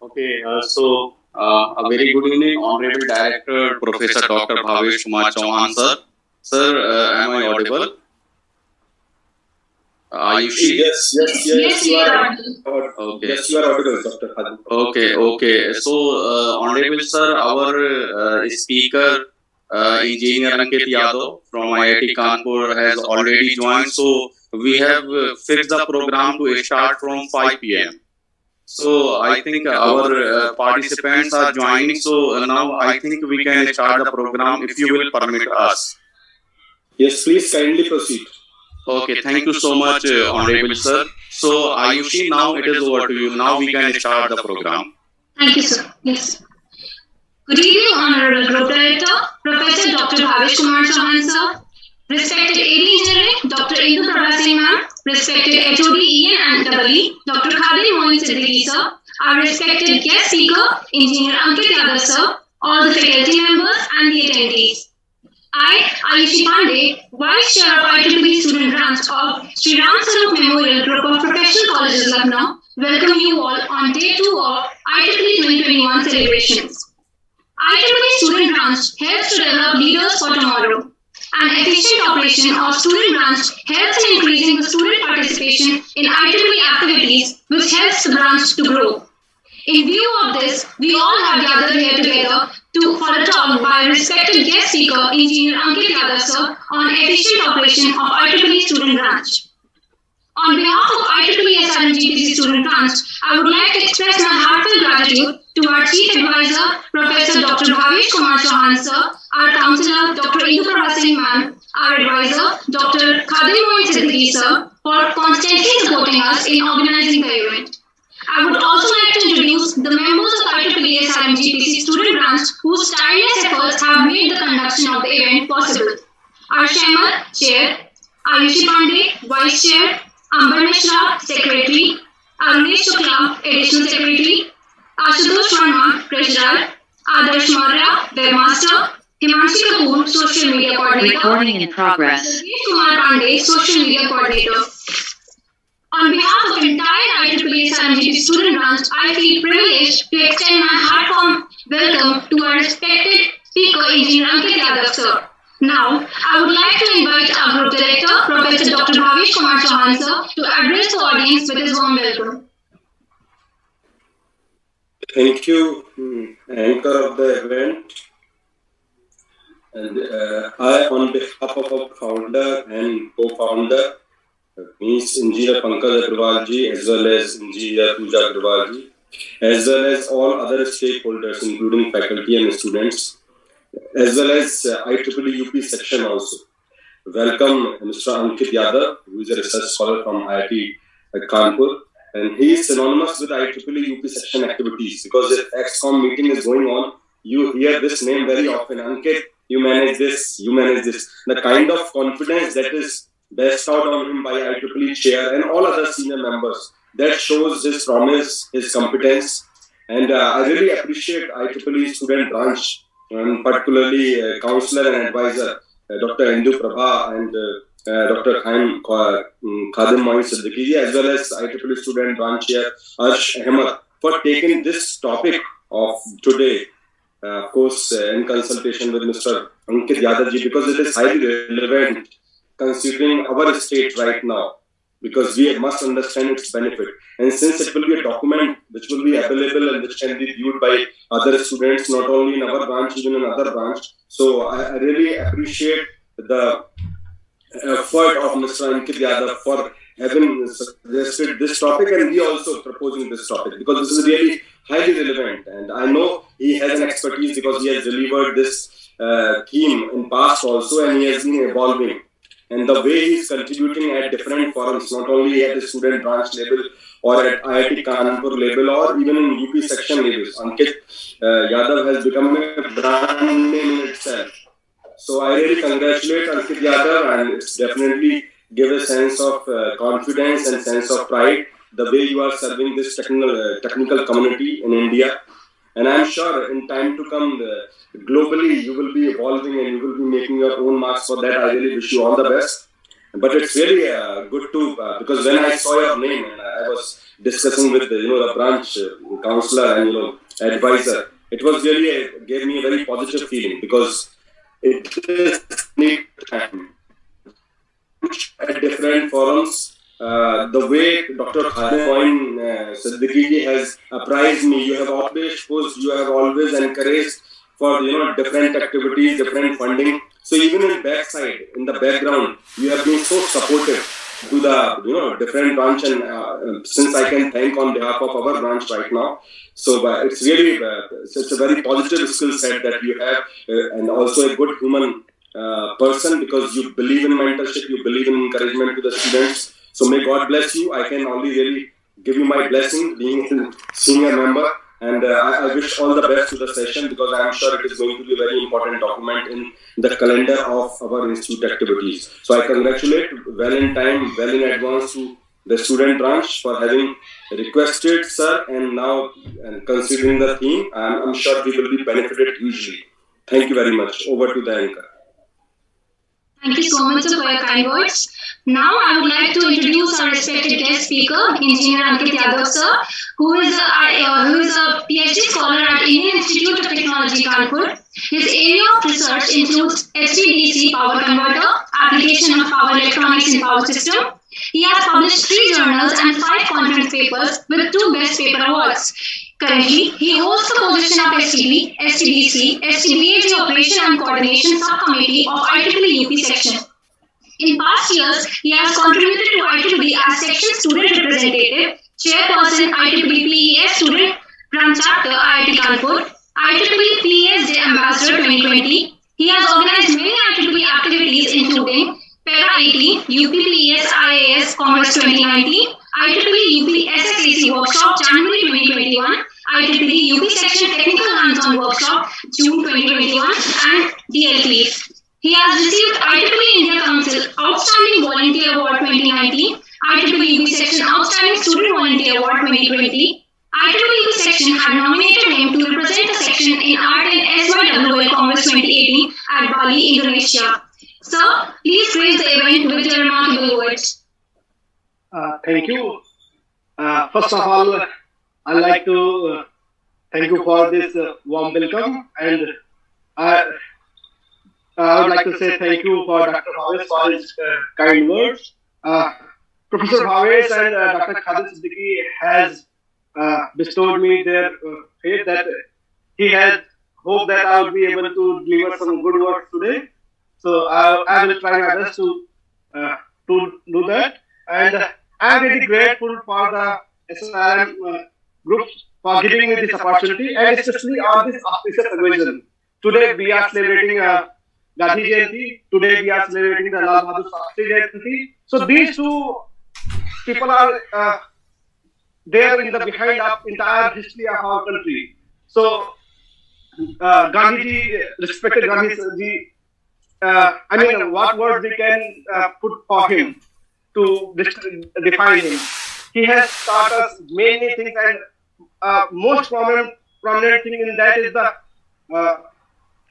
A very good evening, Honorable Director, Professor Dr. Bhavesh Kumar Chauhan, sir. Sir, am I audible? Ayushi? Yes, you are. Okay. Yes, you are audible, Dr. Khalid. Okay. So, Honorable Sir, our speaker, Engineer Ankit Yadav from IIT Kanpur has already joined. So, we have fixed the program to start from 5 p.m. So I think our participants are joining. So now I think we can start the program if you will permit us. Yes, please kindly proceed. Okay, thank you so much, Honorable Sir. So Ayushi, now it is over to you. Now we can start the program. Thank you, sir. Yes. Good evening, Honorable Group Director, Professor Dr. Bhavesh Kumar Chauhan, sir. Respected AD Engineering, Dr. Indu Prabha Singh ma'am, respected HOD EN and EE, Dr. Khadim Moin Siddiqui sir, our respected guest speaker, Engineer Ankit Yadav sir, all the faculty members and the attendees. I, Ayushi Pandey, Vice Chair of IEEE Student Branch of Sri Ram Sarup Memorial Group of Professional Colleges Lucknow, welcome you all on Day 2 of IEEE 2021 celebrations. IEEE Student Branch helps to develop leaders for tomorrow. An efficient operation of student branch helps in increasing the student participation in IEEE activities, which helps the branch to grow. In view of this, we all have gathered here together for a talk by respected guest speaker, Engineer Ankit Yadav sir, on efficient operation of IEEE student branch. On behalf of IEEE SRMGPC student branch, I would like to express my heartfelt gratitude to our Chief Advisor, Professor Dr. Bhavesh Kumar Chauhan sir, our Councillor, Dr. Indu Prabha Singh ma'am, our Advisor, Dr. Khadim Moin Siddiqui sir, for constantly supporting us in organizing the event. I would also like to introduce the members of IEEE SRMGPC student branch whose tireless efforts have made the conduction of the event possible. Our Chairman, Chair, Ayushi Pandey, Vice Chair, Amber Mishra, Secretary, Arunesh Shukla, Additional Secretary, Ashutosh Sharma, Treasurer, Adarsh Maurya, Webmaster, Himanshi Kapoor, Social Media Coordinator. Recording in progress. Rajesh Kumar Pandey, Social Media Coordinator. On behalf of entire IEEE SRMGP student branch, I feel privileged to extend my heartfelt welcome to our respected speaker, Engineer Ankit Yadav sir. Now, I would like to invite our Group Director, Professor Dr. Bhavesh Kumar Chauhan sir, to address the audience with his warm welcome. Thank you, anchor of the event. And I, on behalf of our founder and co-founder, means Engineer Pankaj Agrawal ji, as well as Engineer Pooja Agrawal ji, as well as all other stakeholders, including faculty and students, as well as IEEE UP section also. Welcome Mr. Ankit Yadav, who is a research scholar from IIT Kanpur, and he is synonymous with IEEE UP section activities because if XCOM meeting is going on, you hear this name very often. Ankit, you manage this, you manage this. The kind of confidence that is bestowed on him by IEEE chair and all other senior members, that shows his promise, his competence, and I really appreciate IEEE student branch, and particularly counselor and advisor, Dr. Indu Prabha and Dr. Khadim Moin Siddiqui, as well as IEEE student branch chair Arsh Ahmed, for taking this topic of today, of course, in consultation with Mr. Ankit Yadav ji, because it is highly relevant considering our state right now, because we must understand its benefit. And since it will be a document which will be available and which can be viewed by other students, not only in our branch, even in other branch. So I really appreciate the effort of Mr. Ankit Yadav for having suggested this topic, and we also proposing this topic because this is really highly relevant. And I know he has an expertise because he has delivered this theme in past also, and he has been evolving. And the way he is contributing at different forums, not only at the student branch level or at IIT Kanpur level or even in UP section levels, Ankit Yadav has become a brand name in itself. So I really congratulate Ankit Yadav, and it's definitely give a sense of confidence and sense of pride the way you are serving this technical community in India. And I'm sure in time to come, globally, you will be evolving and you will be making your own marks. For that, I really wish you all the best. But it's really good to because when I saw your name and I was discussing with the branch counselor and advisor, it was really gave me a very positive feeling because it is need time at different forums. The way Dr. Khalid Siddiqui ji has apprised me, you have always encouraged for different activities, different funding. So even in backside, in the background, you have been so supportive to the different branch, and since I can thank on behalf of our branch right now. So it's really it's a very positive skill set that you have, and also a good human person because you believe in mentorship, you believe in encouragement to the students. So may God bless you. I can only really give you my blessing being a senior member. And I wish all the best to the session because I am sure it is going to be a very important document in the calendar of our institute activities. So I congratulate well in time, well in advance to the student branch for having requested, sir, and now and considering the theme, I'm sure we will be benefited hugely. Thank you very much. Over to the anchor. Thank you so much, sir, for your kind words. Now, I would like to introduce our respected guest speaker, Engineer Ankit Yadav, sir, who is a PhD scholar at Indian Institute of Technology, Kanpur. His area of research includes HVDC power converter, application of power electronics in power system. He has published 3 journals and 5 conference papers with 2 Best Paper Awards. Currently, he holds the position of STB, STDC, STBAG Operation and Coordination Subcommittee of IEEE UP section. In past years, he has contributed to IEEE as section student representative, chairperson IEEE PES student branch chapter IIT Kanpur, IEEE PES Day Ambassador 2020. He has organized many IEEE activities including Para-80, UPPES IAS Congress 2019, IEEE UP SSAC Workshop January 2021, IEEE UP Section Technical Hands-on Workshop June 2021, and DLT. He has received IEEE India Council Outstanding Volunteer Award 2019, IEEE UP Section Outstanding Student Volunteer Award 2020. IEEE UP Section had nominated him to represent the section in Art and SYWL Congress 2018 at Bali, Indonesia. Sir, please praise the event with your remarkable words. Thank you. First of all, I'd like to thank you for this warm welcome, and I would like to say thank you for Dr. Bhavesh for his kind words. Professor Bhavesh and Dr. Khalid Siddiqui has bestowed me their faith that he had hoped that I would be able to deliver some good work today. So I will try my best to do that, and I am really grateful for the SNRM group for giving me this opportunity, and especially on this auspicious occasion. Today we are celebrating Gandhi Jayanti. Today we are celebrating the Lal Bahadur Shastri Jayanti. So these two people are there in the behind of entire history of our country. So Gandhi ji, respected Gandhi ji. I mean, what words we can put for him to define him? He has taught us many things, and most prominent thing in that is the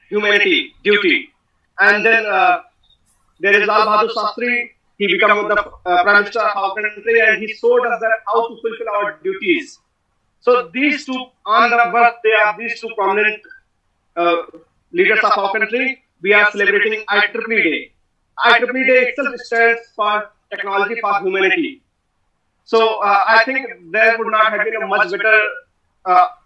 humanity, duty. And then there is Lal Bahadur Shastri. He became the Prime Minister of our country, and he showed us that how to fulfill our duties. So these two, on the birthday of these two prominent leaders of our country, we are celebrating IEEE Day. IEEE Day itself stands for Technology for Humanity. So I think there would not have been a much better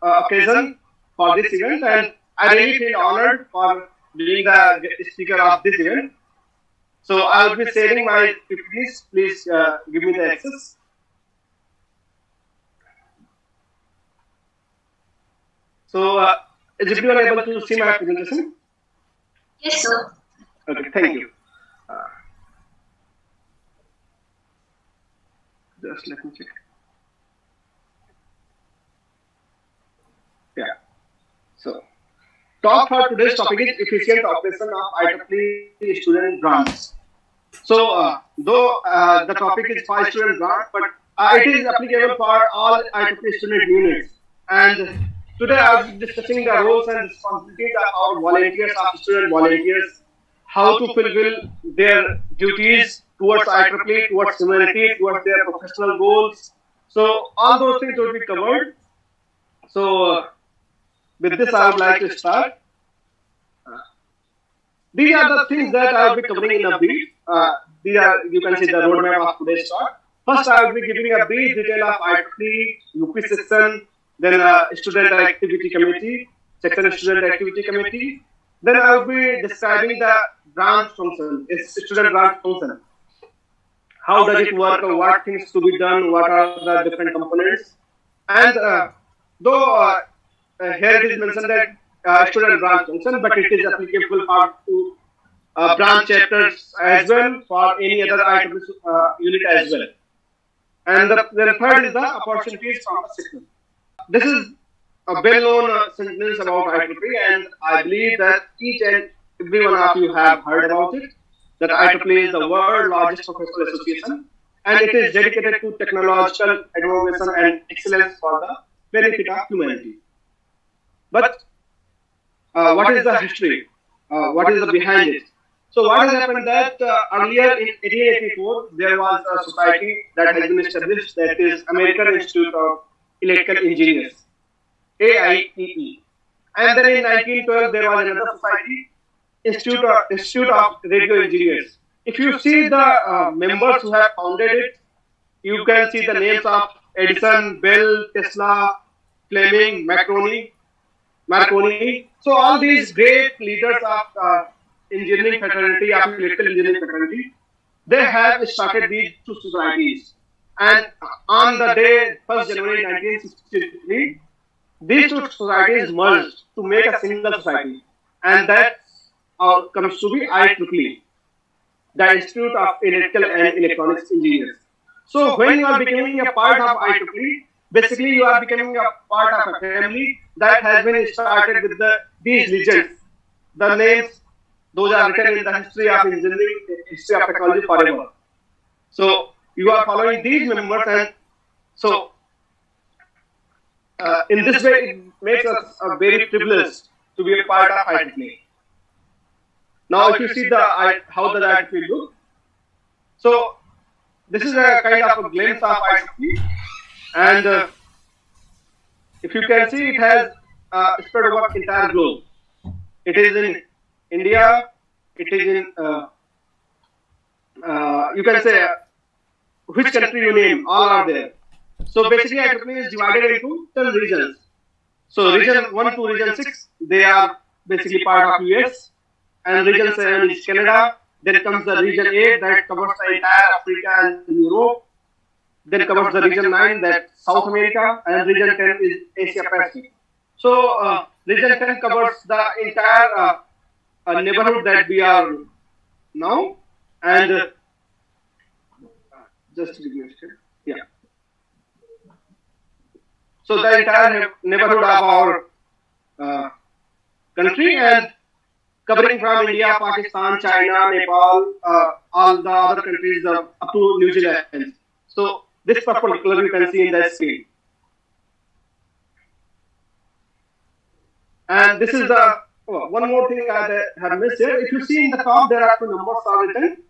occasion for this event, and I really feel honored for being the speaker of this event. So I will be sharing my PPTs. Please give me the access. So is everyone able to see my presentation? Yes, sir. Okay, thank you. Just let me check. Yeah. So, talk for today's topic is efficient operation of IEEE student grants. So, though the topic is for student grant, but it is applicable for all IEEE student units. And today I will be discussing the roles and responsibilities of our volunteers, of student volunteers, how to fulfill their duties towards IEEE, towards humanity, towards their professional goals. So all those things will be covered. So with this, I would like to start. These are the things that I will be covering in a brief. These are, you can see, the roadmap of today's talk. First, I will be giving a brief detail of IEEE, UP section, then student activity committee, section student activity committee. Then I will be describing the branch function, student branch function. How does it work? What things to be done? What are the different components? And though here it is mentioned that student branch function, but it is applicable to branch chapters as well, for any other IEEE unit as well. And then third is the opportunities from the system. This is a well-known sentence about IEEE, and I believe that each and every one of you have heard about it. That IEEE is the world's largest professional association, and it is dedicated to technological innovation and excellence for the benefit of humanity. But what is the history? What is the behind it? So what has happened that earlier in 1884, there was a society that has been established, that is American Institute of Electrical Engineers, AIEE. And then in 1912, there was another society, Institute of Radio Engineers. If you see the members who have founded it, you can see the names of Edison, Bell, Tesla, Fleming, Marconi. So all these great leaders of engineering fraternity, of electrical engineering fraternity, they have started these two societies. And on the day 1st January 1963, these two societies merged to make a single society, and that comes to be IEEE, the Institute of Electrical and Electronics Engineers. So when you are becoming a part of IEEE, basically you are becoming a part of a family that has been started with these legends. The names, those are written in the history of engineering, history of technology forever. So you are following these members, and so in this way it makes us a very privileged to be a part of IEEE. Now if you see how the IEEE look, so this is a kind of a glimpse of IEEE, and if you can see, it has spread over the entire globe. It is in India, it is in, you can say, which country you name, all are there. So basically IEEE is divided into 10 regions. So region 1 to region 6, they are basically part of US, and region 7 is Canada. Then comes the region 8 that covers the entire Africa and Europe. Then covers the region 9, that South America, and region 10 is Asia Pacific. So region 10 covers the entire neighborhood that we are now, and just give me a second. Yeah. So the entire neighborhood of our country, and covering from India, Pakistan, China, Nepal, all the other countries up to New Zealand. So this particular you can see in the screen. And this is the one more thing I have missed here. If you see in the top, there are two numbers are written.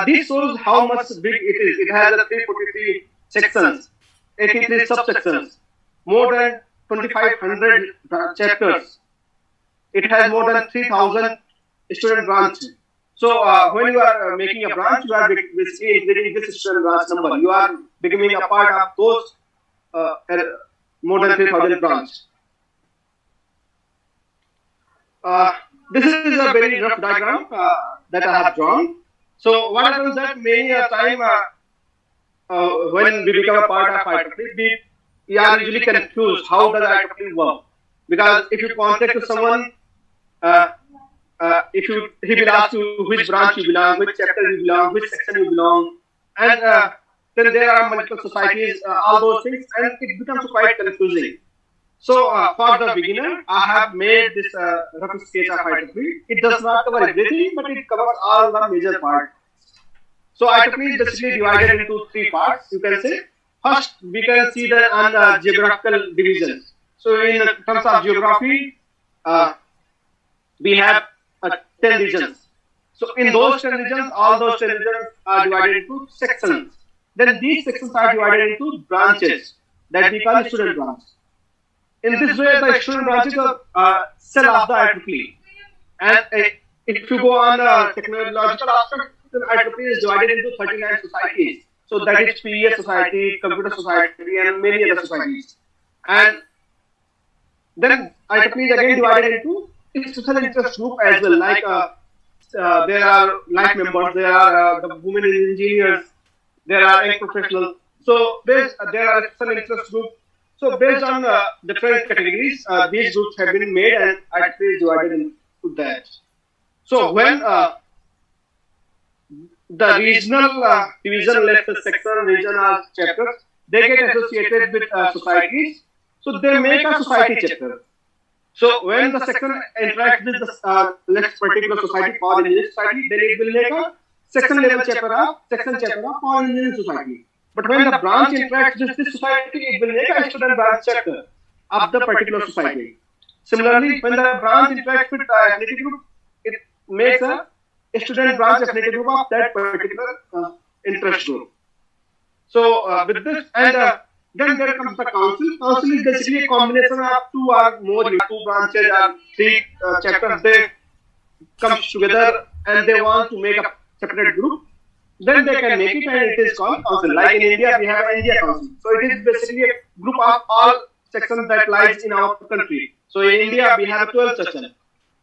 This shows how much big it is. It has 343 sections, 83 subsections, more than 2,500 chapters. It has more than 3,000 student branches. So when you are making a branch, you are basically including this student branch number. You are becoming a part of those more than 3,000 branches. This is a very rough diagram that I have drawn. So what happens that many a time when we become a part of IEEE, we are usually confused how does IEEE work. Because if you contact to someone, he will ask you which branch you belong, which chapter you belong, which section you belong, and then there are multiple societies, all those things, and it becomes quite confusing. So for the beginner, I have made this rough sketch of IEEE. It does not cover everything, but it covers all the major parts. So IEEE is basically divided into 3 parts, you can say. First, we can see the geographical divisions. So in terms of geography, we have 10 regions. So in those 10 regions, all those 10 regions are divided into sections. Then these sections are divided into branches that we call student branch. In this way, the student branches are cell of the IEEE. And if you go on the technological aspect, the IEEE is divided into 39 societies. So that is PES society, computer society, and many other societies. And then IEEE is again divided into special interest group as well. Like there are life members, there are the women engineers, there are young professionals. So there are special interest groups. So based on different categories, these groups have been made and IEEE is divided into that. So when the regional division, let's say section, region or chapters, they get associated with societies. So they make a society chapter. So when the section interacts with the next particular society, power engineering society, then it will make a section level chapter of power engineering society. But when the branch interacts with this society, it will make a student branch chapter of the particular society. Similarly, when the branch interacts with the affinity group, it makes a student branch affinity group of that particular interest group. So with this, and then there comes the council. Council is basically a combination of two or more, two branches or three chapters. They come together and they want to make a separate group. Then they can make it, and it is called council. Like in India, we have India Council. So it is basically a group of all sections that lies in our country. So in India, we have 12 sections.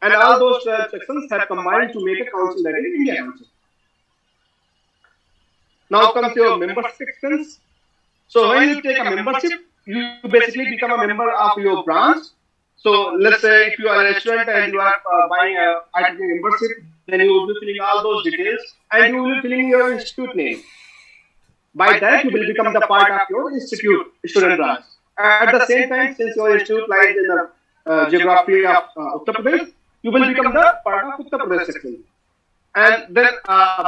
And all those 12 sections have combined to make a council, that is India Council. Now comes your membership expense. So when you take a membership, you basically become a member of your branch. So let's say if you are a restaurant and you are buying a IEEE membership, then you will be filling all those details and you will be filling your institute name. By that, you will become the part of your institute student branch. At the same time, since your institute lies in the geography of Uttar Pradesh, you will become the part of Uttar Pradesh section. And then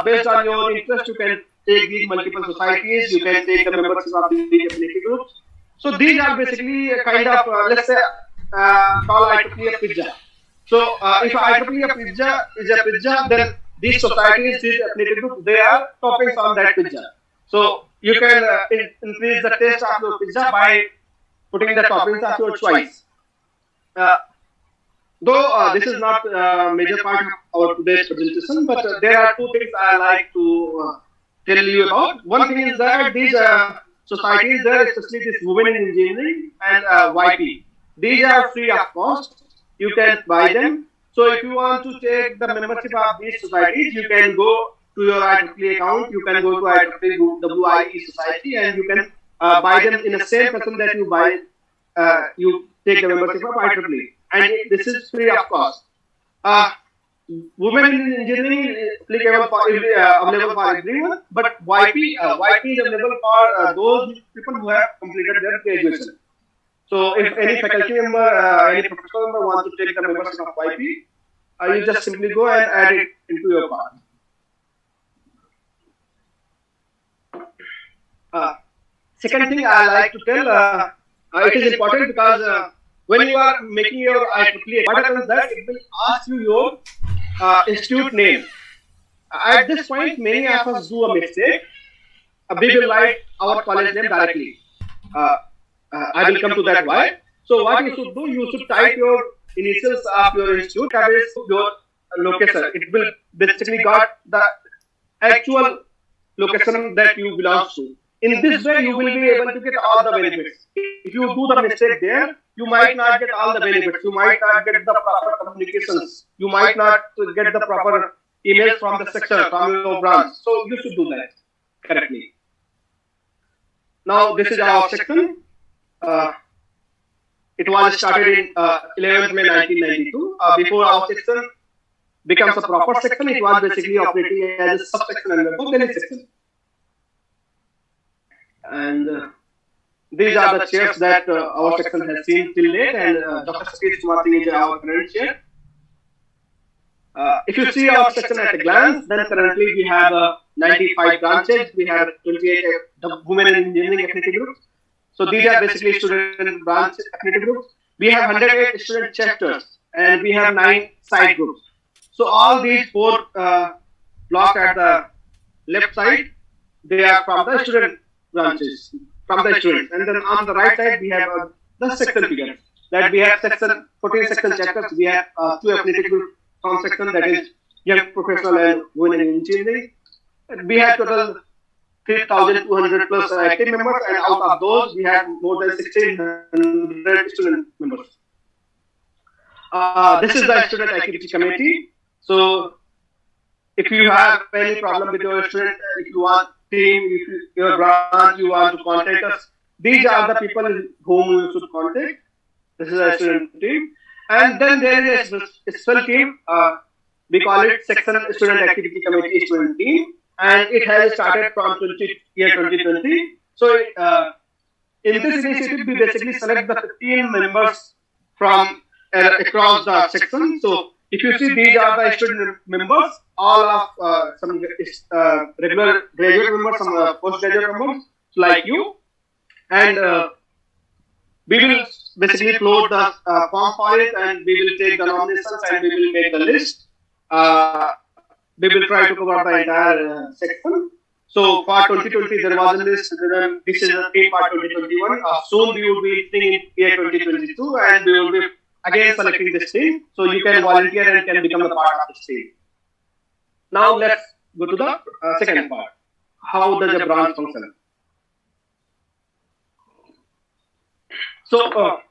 based on your interest, you can take these multiple societies, you can take the membership of these affinity groups. So these are basically a kind of, let's say, call IEEE a pizza. So if IEEE a pizza is a pizza, then these societies, these affinity groups, they are toppings on that pizza. So you can increase the taste of your pizza by putting the toppings of your choice. Though this is not a major part of our today's presentation, but there are two things I like to tell you about. One thing is that these societies there, especially this Women in Engineering and YP, these are free of cost. You can buy them. So if you want to take the membership of these societies, you can go to your IEEE account. You can go to IEEE WIE society and you can buy them in the same person that you buy. You take the membership of IEEE, and this is free of cost. Women in engineering is available for everyone, but YP is available for those people who have completed their graduation. So if any faculty member, any professor member wants to take the membership of YP, you just simply go and add it into your part. Second thing I like to tell, it is important because when you are making your IEEE, what happens that it will ask you your institute name. At this point, many of us do a mistake. We will write our college name directly. I will come to that why. So what you should do, you should type your initials of your institute, your location. It will basically got the actual location that you belong to. In this way, you will be able to get all the benefits. If you do the mistake there, you might not get all the benefits. You might not get the proper communications. You might not get the proper emails from the section, from your branch. So you should do that correctly. Now, this is our section. It was started in 11th May 1992. Before our section becomes a proper section, it was basically operating as a subsection under the Delhi section. And these are the chairs that our section has seen till date, and Dr. Satish Kumar Singh is our current chair. If you see our section at a glance, then currently we have 95 branches, we have 28 women in engineering affinity groups. So these are basically student branch affinity groups. We have 108 student chapters, and we have 9 side groups. So all these four blocks at the left side, they are from the student branches, from the students. And then on the right side, we have the section figures. That we have 14 section chapters. We have 2 affinity group from section, that is young professional and women in engineering. We have total 3,200 plus active members, and out of those, we have more than 1,600 student members. This is the student activity committee. So if you have any problem with your student, if you want team, if your branch, you want to contact us, these are the people whom you should contact. This is a student team. And then there is a special team. We call it section student activity committee student team. And it has started from year 2020. So in this initiative, we basically select the 15 members from across the section. So if you see, these are the student members, all of some regular graduate members, some postgraduate members like you. And we will basically upload the form for it, and we will take the nominations and we will make the list. We will try to cover the entire section. So for 2020, there was a list. This is a team for 2021. Soon we will be in year 2022, and we will be again selecting this team. So you can volunteer and can become a part of this team. Now let's go to the second part. How does a branch function? So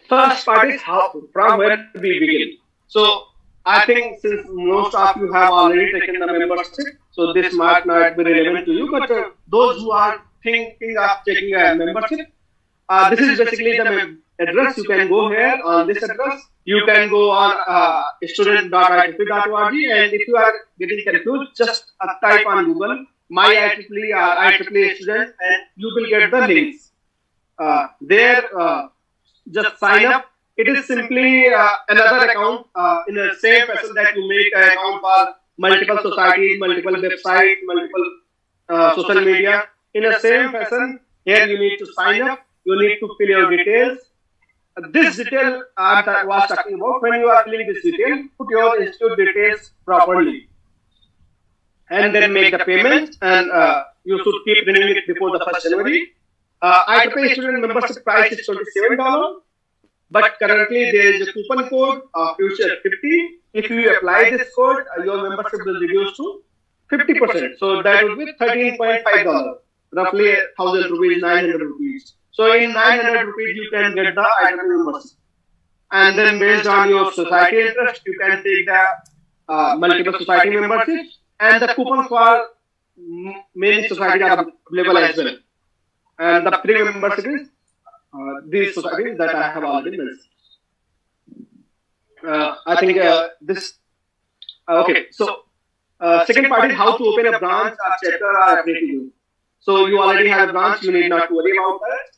first part is from where we begin. So I think since most of you have already taken the membership, so this might not be relevant to you, but those who are thinking of taking a membership, this is basically the address. You can go here on this address. You can go on student.IEEE.org, and if you are getting confused, just type on Google my IEEE IEEE student, and you will get the links. There, just sign up. It is simply another account in the same fashion that you make an account for multiple societies, multiple websites, multiple social media. In the same fashion, here you need to sign up. You need to fill your details. This detail I was talking about. When you are filling this detail, put your institute details properly, and then make the payment. And you should keep renewing it before the 1st January. IEEE student membership price is $27. But currently there is a coupon code Future 50. If you apply this code, your membership will reduce to 50%. So that would be $13.5, roughly 1,000 rupees, 900 rupees. So in 900 rupees, you can get the IEEE membership. And then based on your society interest, you can take the multiple society memberships, and the coupons for many societies are available as well. And the free membership is these societies that I have already mentioned. I think this. Okay, so second part is how to open a branch or chapter or affinity group. So you already have a branch, you need not to worry about that.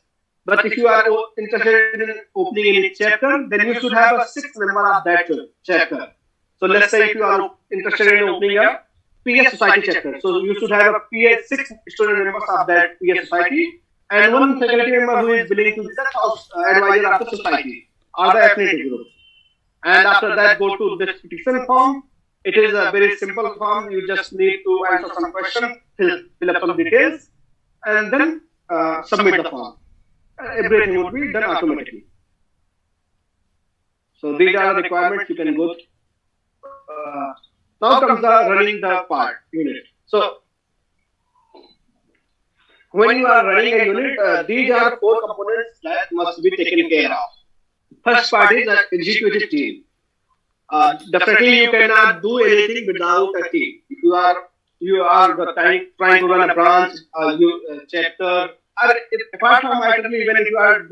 But if you are interested in opening any chapter, then you should have a 6th member of that chapter. So let's say if you are interested in opening a PS Society chapter, so you should have a 6 student members of that PS Society, and 1 faculty member who is willing to be the advisor of the society or the affinity group. And after that, go to this petition form. It is a very simple form. You just need to answer some questions, fill up some details, and then submit the form. Everything would be done automatically. So these are the requirements you can go through. Now comes the running the part unit. So when you are running a unit, these are 4 components that must be taken care of. First part is the executive team. Definitely you cannot do anything without a team. If you are trying to run a branch, chapter, or apart from IEEE, even if you are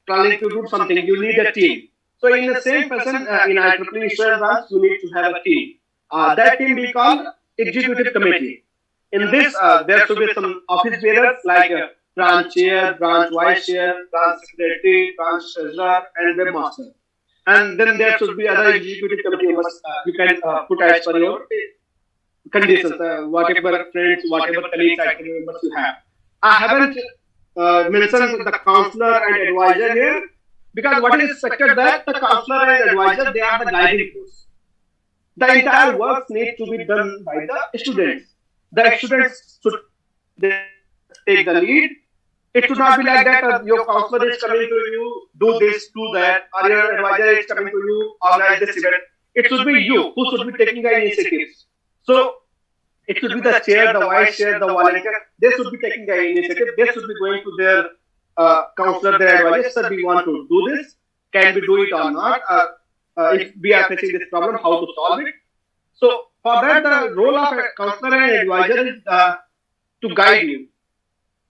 planning to do something, you need a team. So in the same fashion, in IEEE student branch, you need to have a team. That team we call executive committee. In this, there should be some office bearers like branch chair, branch vice chair, branch secretary, branch treasurer, and webmaster. And then there should be other executive committee members you can put as per your conditions, whatever friends, whatever colleagues, active members you have. I haven't mentioned the counselor and advisor here because what is expected that the counselor and advisor, they are the guiding force. the entire work needs to be done by the students. The students should take the lead. It should not be like that your counselor is coming to you, do this, do that, or your advisor is coming to you, organize this event. It should be you who should be taking the initiatives. So it should be the chair, the vice chair, the volunteer. They should be taking the initiative. They should be going to their counselor, their advisor. Sir, we want to do this. Can we do it or not? If we are facing this problem, how to solve it? So for that, the role of a counselor and advisor is to guide you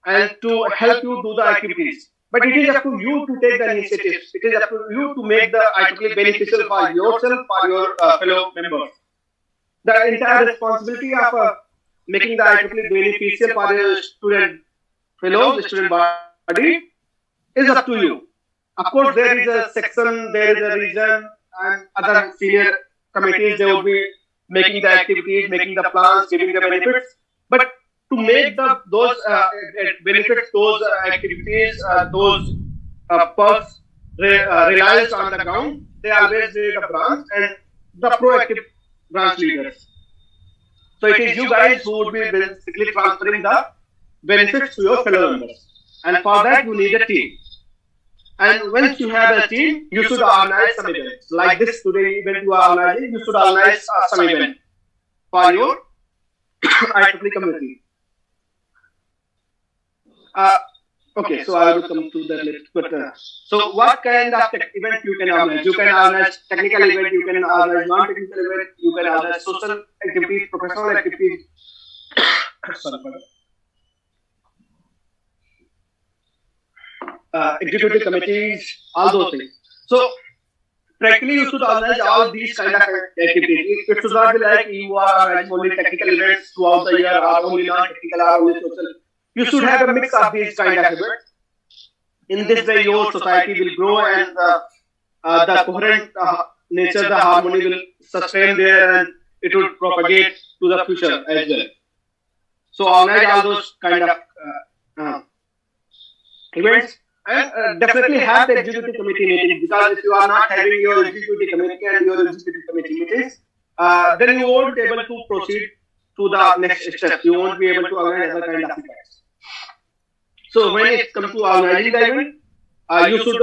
and to help you do the activities. But it is up to you to take the initiatives. It is up to you to make the IEEE beneficial for yourself, for your fellow members. The entire responsibility of making the IEEE beneficial for your student fellows, student body, is up to you. Of course, there is a section, there is a region, and other senior committees. They will be making the activities, making the plans, giving the benefits. But to make those benefits, those activities, those perks realized on the ground, they always need a branch and the proactive branch leaders. So it is you guys who would be basically transferring the benefits to your fellow members. And for that, you need a team. And once you have a team, you should organize some events. Like this today event you are organizing, you should organize some event for your IEEE community. Okay, so I will come to that later. But so what kind of event you can organize? You can organize technical event, you can organize non-technical event, you can organize social activities, professional activities. Sorry for that. Executive committees, all those things. So practically you should organize all these kind of activities. It should not be like you are organizing only technical events throughout the year, or only non-technical, or only social. You should have a mix of these kind of events. In this way, your society will grow and the coherent nature, the harmony will sustain there, and it will propagate to the future as well. So organize all those kind of events. And definitely have the executive committee meetings, because if you are not having your executive committee and your executive committee meetings, then you won't be able to proceed to the next step. You won't be able to organize other kind of events. So when it comes to organizing the event, you should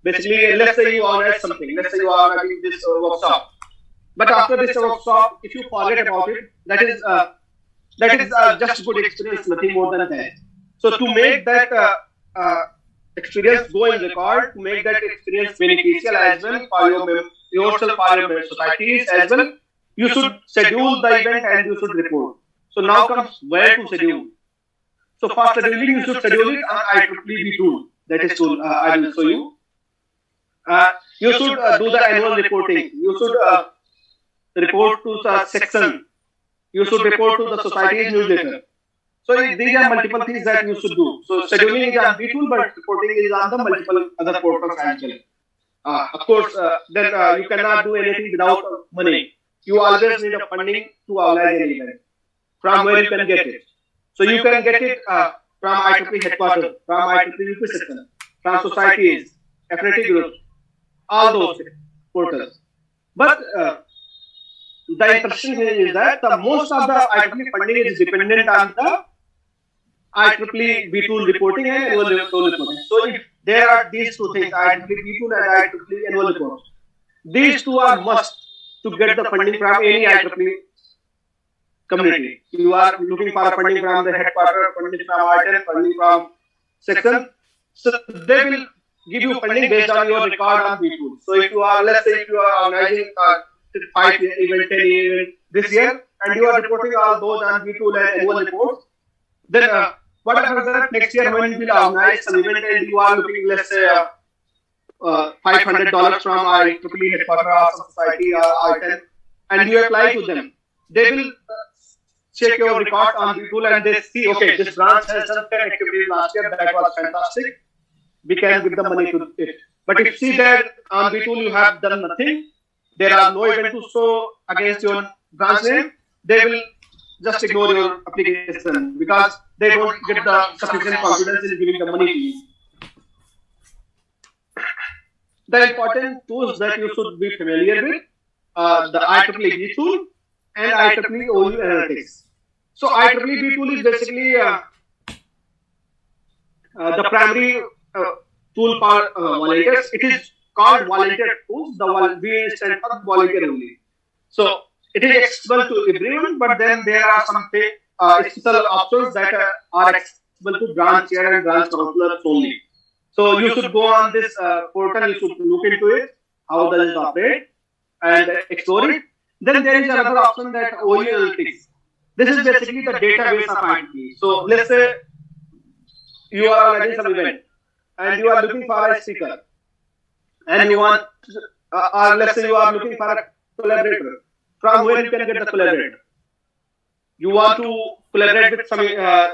basically, let's say you organize something. Let's say you are organizing this workshop. But after this workshop, if you forget about it, that is just good experience, nothing more than that. So to make that experience go in record, to make that experience beneficial as well for yourself, for your societies as well, you should schedule the event and you should report. So now comes where to schedule. So for scheduling, you should schedule it on IEEE tool. That is tool I will show you. You should do the annual reporting. You should report to the section. You should report to the society's newsletter. So these are multiple things that you should do. So scheduling is on B-tool, but reporting is on the multiple other portals as well. Of course, then you cannot do anything without money. You always need a funding to organize an event. From where you can get it. So you can get it from IEEE headquarters, from IEEE UP section, from societies, affinity groups, all those portals. But the interesting thing is that the most of the IEEE funding is dependent on the IEEE B-tool reporting and annual reporting. So if there are these two things, IEEE B-tool and IEEE annual report, these two are must to get the funding from any IEEE community. You are looking for funding from the headquarters, funding from IETF, funding from section. So they will give you funding based on your record on B-tool. So if you are, let's say if you are organizing 5 event, 10 event this year, and you are reporting all those on B-tool and annual reports, then what happens that next year when you will organize some event and you are looking, let's say, $500 from IEEE headquarters or some society or IETF, and you apply to them, they will check your record on B-tool and they see, okay, this branch has done 10 activities last year, that was fantastic, we can give the money to it. But if you see that on B-tool you have done nothing, there are no event to show against your branch name, they will just ignore your application because they don't get the sufficient confidence in giving the money to you. The important tools that you should be familiar with the IEEE B tool and IEEE OU Analytics. So IEEE B tool is basically the primary tool for volunteers. It is called volunteer tools. The V stands for volunteer only. So it is accessible to everyone, but then there are some special options that are accessible to branch chair and branch counselors only. So you should go on this portal, you should look into it, how does it operate, and explore it. Then there is another option that OU Analytics. This is basically the database of IEEE. So let's say you are organizing some event and you are looking for a speaker, and you want, or let's say you are looking for a collaborator. From where you can get the collaborator? You want to collaborate with some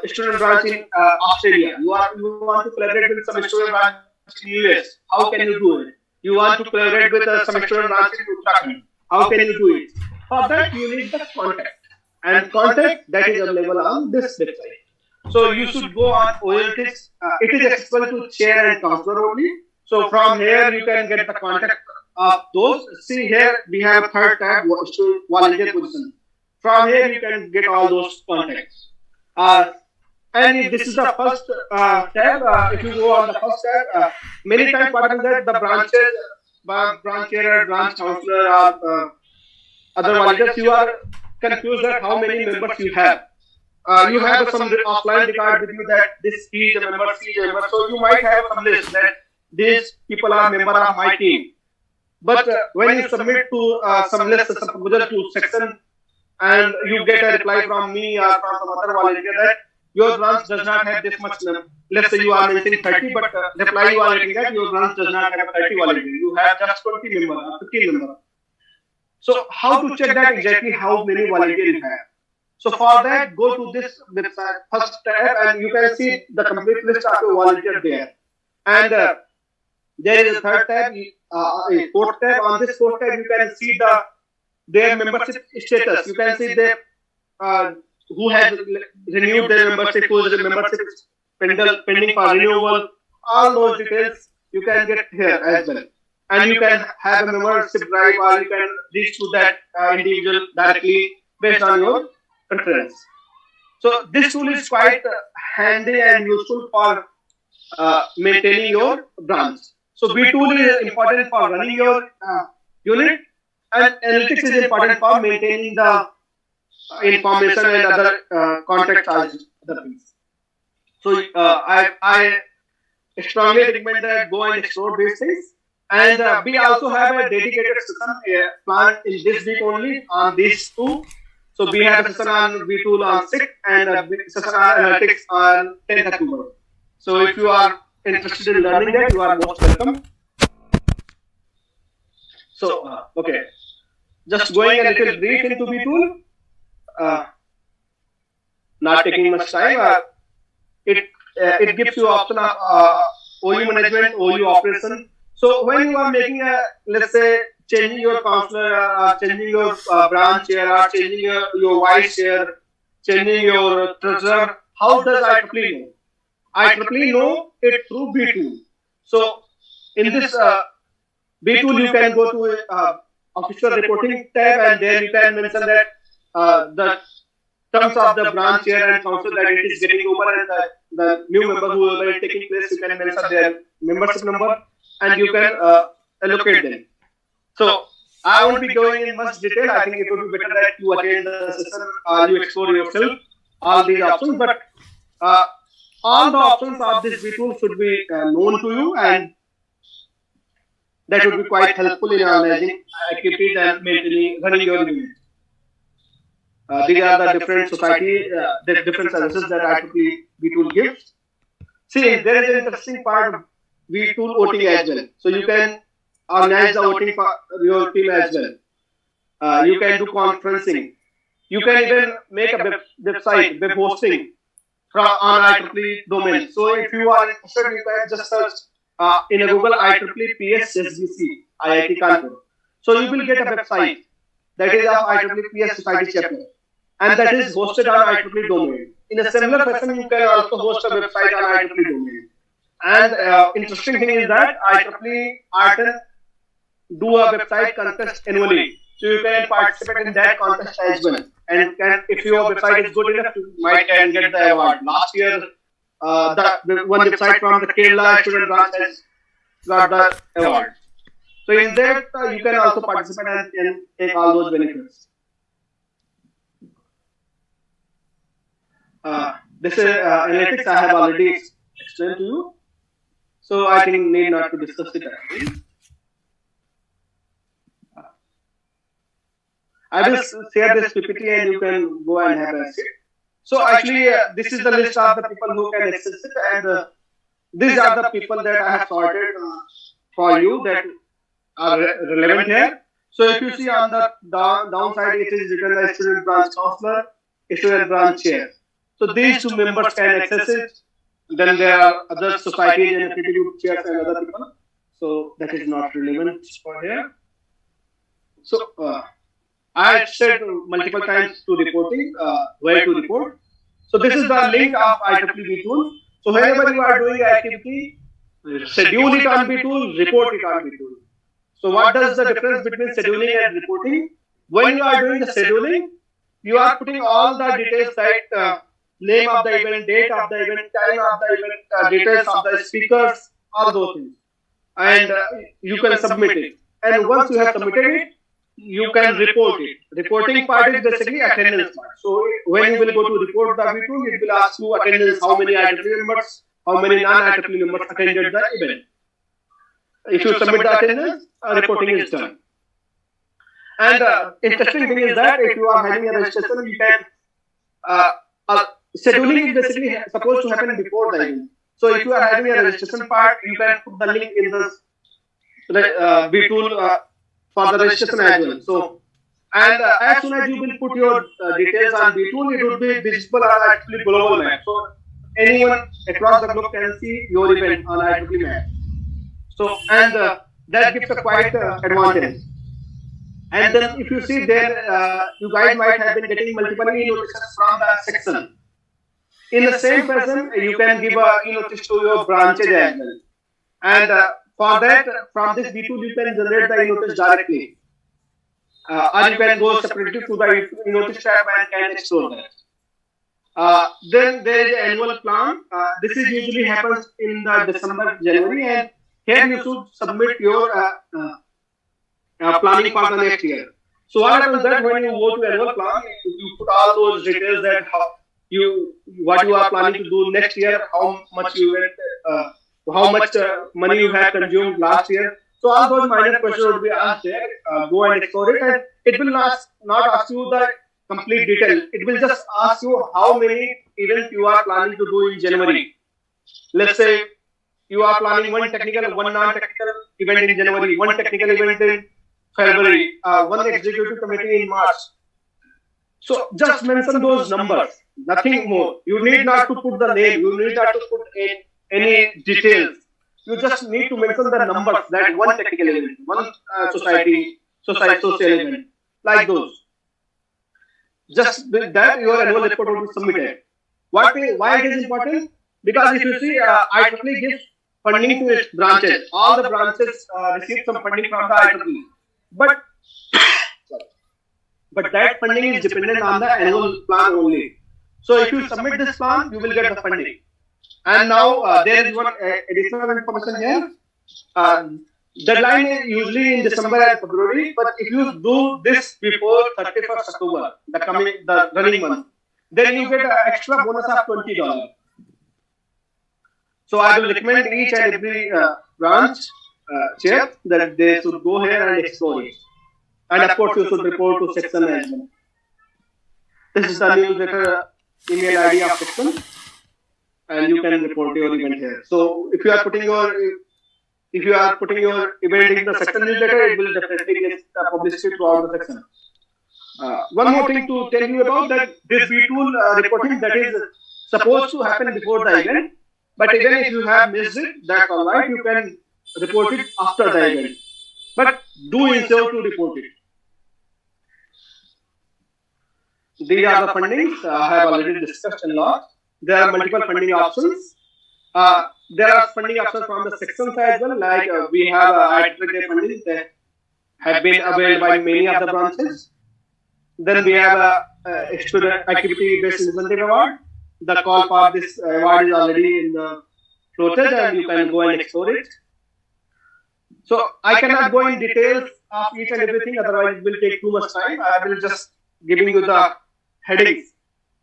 student branch in Australia. You want to collaborate with some student branch in US. How can you do it? You want to collaborate with some student branch in Uttarakhand. How can you do it? For that, you need the contact. And contact that is available on this website. So you should go on OLTIX. It is accessible to chair and counselor only. So from here, you can get the contact of those. See here, we have a third tab, volunteer position. From here, you can get all those contacts. And this is the first tab. If you go on the first tab, many times what happens that the branches, branch chair, branch counselor, or other volunteers, you are confused that how many members you have. You have some offline record with you that this is a member, she is a member. So you might have some list that these people are member of my team. But when you submit to some list, some proposal to section, and you get a reply from me or from some other volunteer that your branch does not have this much number. Let's say you are mentioning 30, but reply you are getting that your branch does not have 30 volunteers. You have just 20 members or 15 members. So how to check that exactly how many volunteers you have? So for that, go to this website, first tab, and you can see the complete list of your volunteers there. And there is a third tab, a fourth tab. On this fourth tab, you can see their membership status. You can see who has renewed their membership, who is the membership pending for renewal. All those details you can get here as well. And you can have a membership drive, or you can reach to that individual directly based on your preference. So this tool is quite handy and useful for maintaining your branch. So B tool is important for running your unit, and analytics is important for maintaining the information and other contacts as other things. So I strongly recommend that go and explore these things. And we also have a dedicated session planned in this week only on these two. So we have a session on V tool on 6th and a session on analytics on 10th October. So if you are interested in learning that, you are most welcome. So, okay. Just going a little brief into V tool. Not taking much time. It gives you option of OU management, OU operation. So when you are making a, let's say, changing your counselor, changing your branch chair, or changing your vice chair, changing your treasurer, how does IEEE know? IEEE know it through B tool. So in this B tool, you can go to official reporting tab, and there you can mention that the terms of the branch chair and counselor that it is getting over, and the new member who is taking place, you can mention their membership number, and you can allocate them. So I won't be going in much detail. I think it would be better that you attend the session, you explore yourself all these options. But all the options of this V tool should be known to you, and that would be quite helpful in organizing activities and maintaining running your unit. These are the different society, the different services that IEEE V tool gives. See, there is an interesting part of V tool voting as well. So you can organize the voting for your team as well. You can do conferencing. You can even make a website, web hosting on IEEE domain. So if you are interested, you can just search in a Google IEEE PS SBC, IIT Kanpur. So you will get a website that is of IEEE PS Society chapter, and that is hosted on IEEE domain. In a similar fashion, you can also host a website on IEEE domain. And interesting thing is that IEEE do a website contest annually. so you can participate in that contest as well. And if your website is good enough, you might can get the award. Last year, the one website from the Kerala student branch has got the award. So in that, you can also participate and take all those benefits. This is analytics I have already explained to you. So I think need not to discuss it again. I will share this PPT and you can go and have a see. So actually, this is the list of the people who can access it, and these are the people that I have sorted for you that are relevant here. So if you see on the downside, it is written as student branch counselor, student branch chair. So these two members can access it. Then there are other societies and affinity group chairs and other people. So that is not relevant for here. So I said multiple times to reporting, where to report. So this is the link of IEEE tool. So whenever you are doing activity, schedule it on B-tool, report it on B-tool. So what does the difference between scheduling and reporting? When you are doing the scheduling, you are putting all the details like name of the event, date of the event, time of the event, details of the speakers, all those things. And you can submit it. And once you have submitted it, you can report it. Reporting part is basically attendance part. So when you will go to report the B-tool, it will ask you attendance, how many IEEE members, how many non-IEEE members attended the event. If you submit the attendance, reporting is done. And interesting thing is that if you are having a registration, you can scheduling is basically supposed to happen before the event. So if you are having a registration part, you can put the link in the B-tool for the registration as well. So, and as soon as you will put your details on B-tool, it would be visible on actually global map. So anyone across the globe can see your event on IEEE map. So, and that gives a quite advantage. And then if you see there, you guys might have been getting multiple e-notices from the section. In the same fashion, you can give a e-notice to your branches as well. And for that, from this B-tool, you can generate the e-notice directly. Or you can go separately to the e-notice tab and can explore that. Then there is an annual plan. This is usually happens in the December, January, and here you should submit your planning for the next year. So what happens that when you go to annual plan, you put all those details that what you are planning to do next year, how much you went, how much money you have consumed last year. So all those minor questions will be asked there. Go and explore it, and it will not ask you the complete detail. It will just ask you how many events you are planning to do in January. Let's say you are planning one technical, one non-technical event in January, one technical event in February, one executive committee in March. So just mention those numbers, nothing more. You need not to put the name, you need not to put any details. You just need to mention the numbers, that one technical event, one social event, like those. Just with that, your annual report will be submitted. Why it is important? Because if you see, IEEE gives funding to its branches. All the branches receive some funding from the IEEE. But that funding is dependent on the annual plan only. So if you submit this plan, you will get the funding. And now there is one additional information here. Deadline is usually in December and February, but if you do this before 31st October, the running month, then you get an extra bonus of $20. So I will recommend each and every branch chair that they should go here and explore it. And of course, you should report to section as well. This is the newsletter email ID of section, and you can report your event here. So if you are putting your event in the section newsletter, it will definitely get published throughout the section. One more thing to tell you about that this B-tool reporting that is supposed to happen before the event, but even if you have missed it, that's all right. You can report it after the event, but do ensure to report it. These are the fundings I have already discussed a lot. There are multiple funding options. There are funding options from the sections as well, like we have IEEE funding that have been availed by many of the branches. Then we have a student activity-based incentive award. The call for this award is already in the floated, and you can go and explore it. So I cannot go in details of each and everything, otherwise it will take too much time. I will just giving you the headings.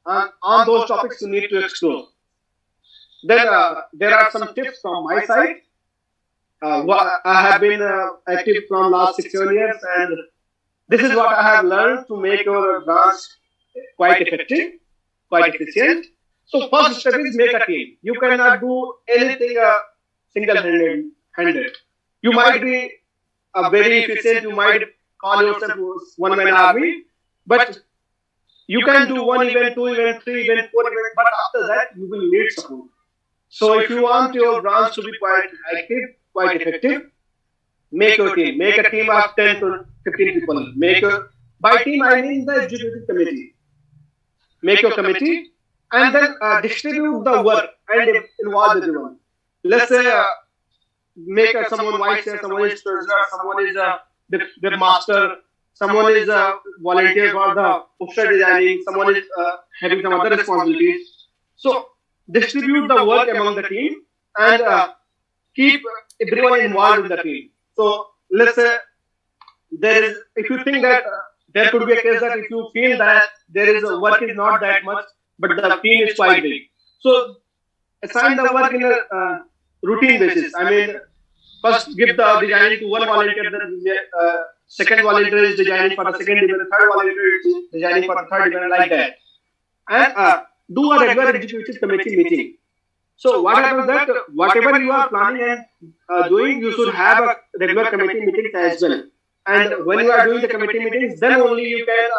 On those topics you need to explore. Then there are some tips from my side. I have been active from last 6-7 years, and this is what I have learned to make your branch quite effective, quite efficient. So first step is make a team. You cannot do anything single-handed. You might be very efficient. You might call yourself one-man army, but you can do 1 event, 2 event, 3 event, 4 event. But after that, you will need support. So if you want your branch to be quite active, quite effective, make your team. Make a team of 10 to 15 people. By team, I mean the executive committee. Make your committee and then distribute the work and involve everyone. Let's say make someone vice chair, someone is treasurer, someone is a webmaster, someone is a volunteer for the poster designing, someone is having some other responsibilities. So distribute the work among the team and keep everyone involved in the team. So let's say if you think that there could be a case that if you feel that there is work is not that much, but the team is quite big. So assign the work in a routine basis. I mean, first give the designing to one volunteer, then second volunteer is designing for the second event, third volunteer is designing for the third event, like that. And do a regular executive committee meeting. So what happens that whatever you are planning and doing, you should have a regular committee meeting as well. And when you are doing the committee meetings, then only you can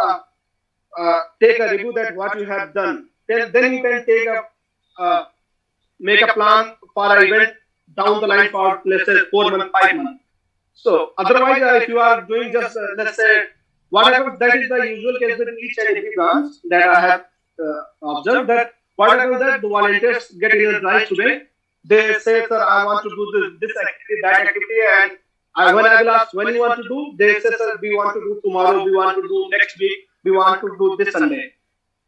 take a review that what you have done. Then you can take make a plan for an event down the line for, let's say, 4 months, 5 months. So otherwise, if you are doing just, let's say, what happens, that is the usual case with each and every branch that I have observed, that what happens that the volunteers get in a drive today, they say, sir, I want to do this activity, that activity, and when I will ask when you want to do, they say, sir, we want to do tomorrow, we want to do next week, we want to do this Sunday.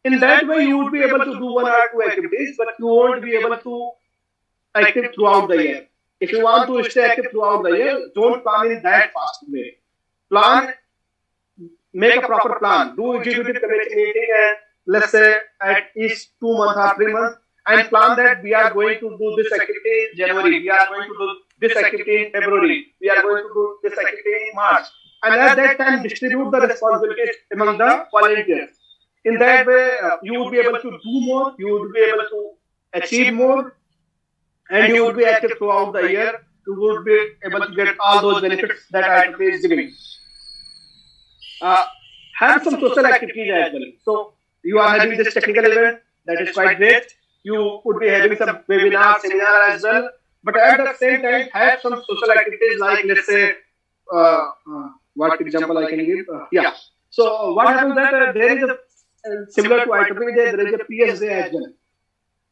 In that way, you would be able to do 1 or 2 activities, but you won't be able to active throughout the year. If you want to stay active throughout the year, don't plan in that fast way. Make a proper plan. Do executive committee meeting and let's say at each 2 months or 3 months, and plan that we are going to do this activity in January, we are going to do this activity in February, we are going to do this activity in March. And at that time, distribute the responsibilities among the volunteers. In that way, you would be able to do more, you would be able to achieve more, and you would be active throughout the year. You would be able to get all those benefits that IEEE is giving. Have some social activities as well. So you are having this technical event, that is quite great. You would be having some webinar, seminar as well. But at the same time, have some social activities like, let's say, what example I can give? So what happens that there is a, similar to IEEE, there is a PS Day as well.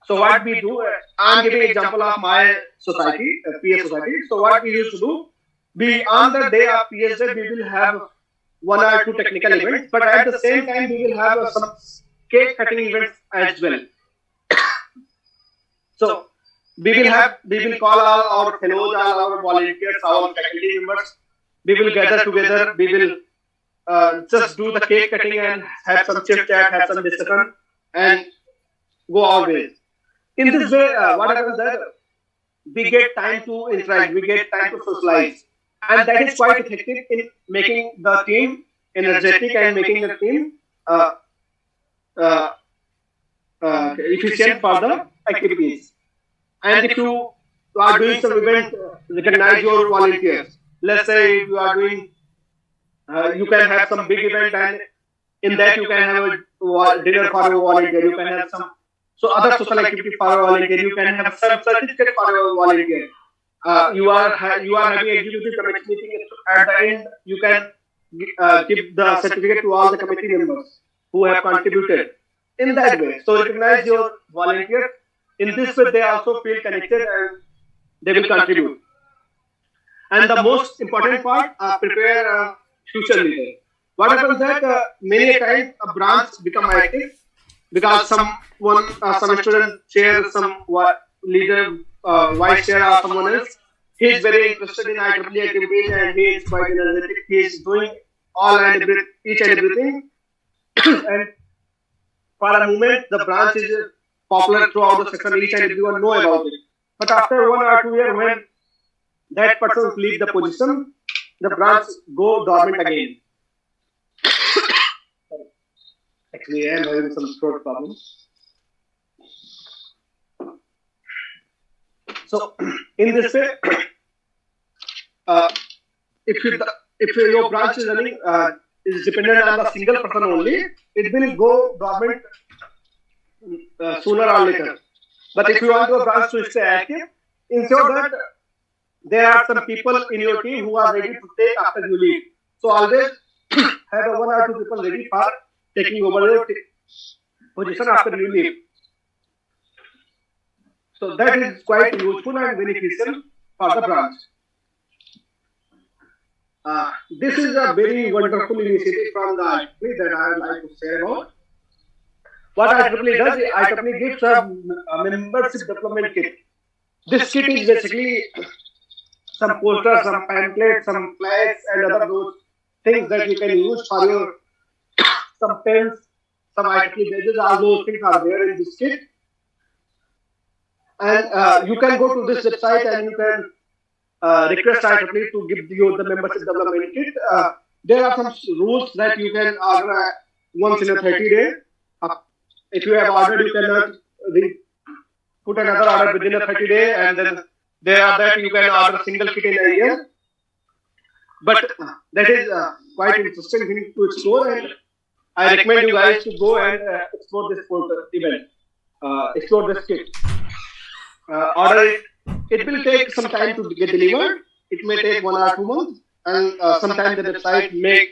So what we do, I'm giving an example of my society, PS society. So what we used to do, on the day of PS Day, we will have 1 or 2 technical events, but at the same time, we will have some cake cutting events as well. So we will call all our fellows, all our volunteers, our faculty members. We will gather together. We will just do the cake cutting and have some chit chat, have some discussion, and go our ways. In this way, what happens that we get time to interact, we get time to socialize, and that is quite effective in making the team energetic and making the team efficient for the activities. And if you are doing some event, recognize your volunteers. Let's say you are doing, you can have some big event, and in that you can have a dinner for a volunteer. You can have some other social activity for a volunteer. You can have some certificate for a volunteer. You are having executive committee meeting. At the end, you can give the certificate to all the committee members who have contributed in that way. So recognize your volunteers. In this way, they also feel connected and they will contribute. And the most important part, prepare future leader. What happens that many a time a branch become active because some student chair, leader, vice chair or someone else. He is very interested in IEEE activities and he is quite energetic. He is doing all and each and everything. And for a moment, the branch is popular throughout the section. Each and everyone know about it. But after 1 or 2 years, when that person leave the position, the branch go dormant again. Actually, I am having some throat problems. So, in this way, if your branch is running is dependent on the single person only, it will go dormant sooner or later. But if you want your branch to stay active, ensure that there are some people in your team who are ready to take after you leave. So always have 1 or 2 people ready for taking over your position after you leave. So that is quite useful and beneficial for the branch. This is a very wonderful initiative from the IEEE that I would like to share about. What IEEE does, IEEE gives a membership development kit. This kit is basically some posters, some pamphlets, some flags, and other those things that you can use for your some pens, some IEEE badges. All those things are there in this kit. And you can go to this website and you can request IEEE to give you the membership development kit. There are some rules that you can order once in a 30 days. If you have ordered, you cannot put another order within a 30 days, and then there are that you can order a single kit in a year. But that is quite interesting thing to explore, and I recommend you guys to go and explore this event, explore this kit. Order it. It will take some time to get delivered. It may take 1 or 2 months, and sometimes the website may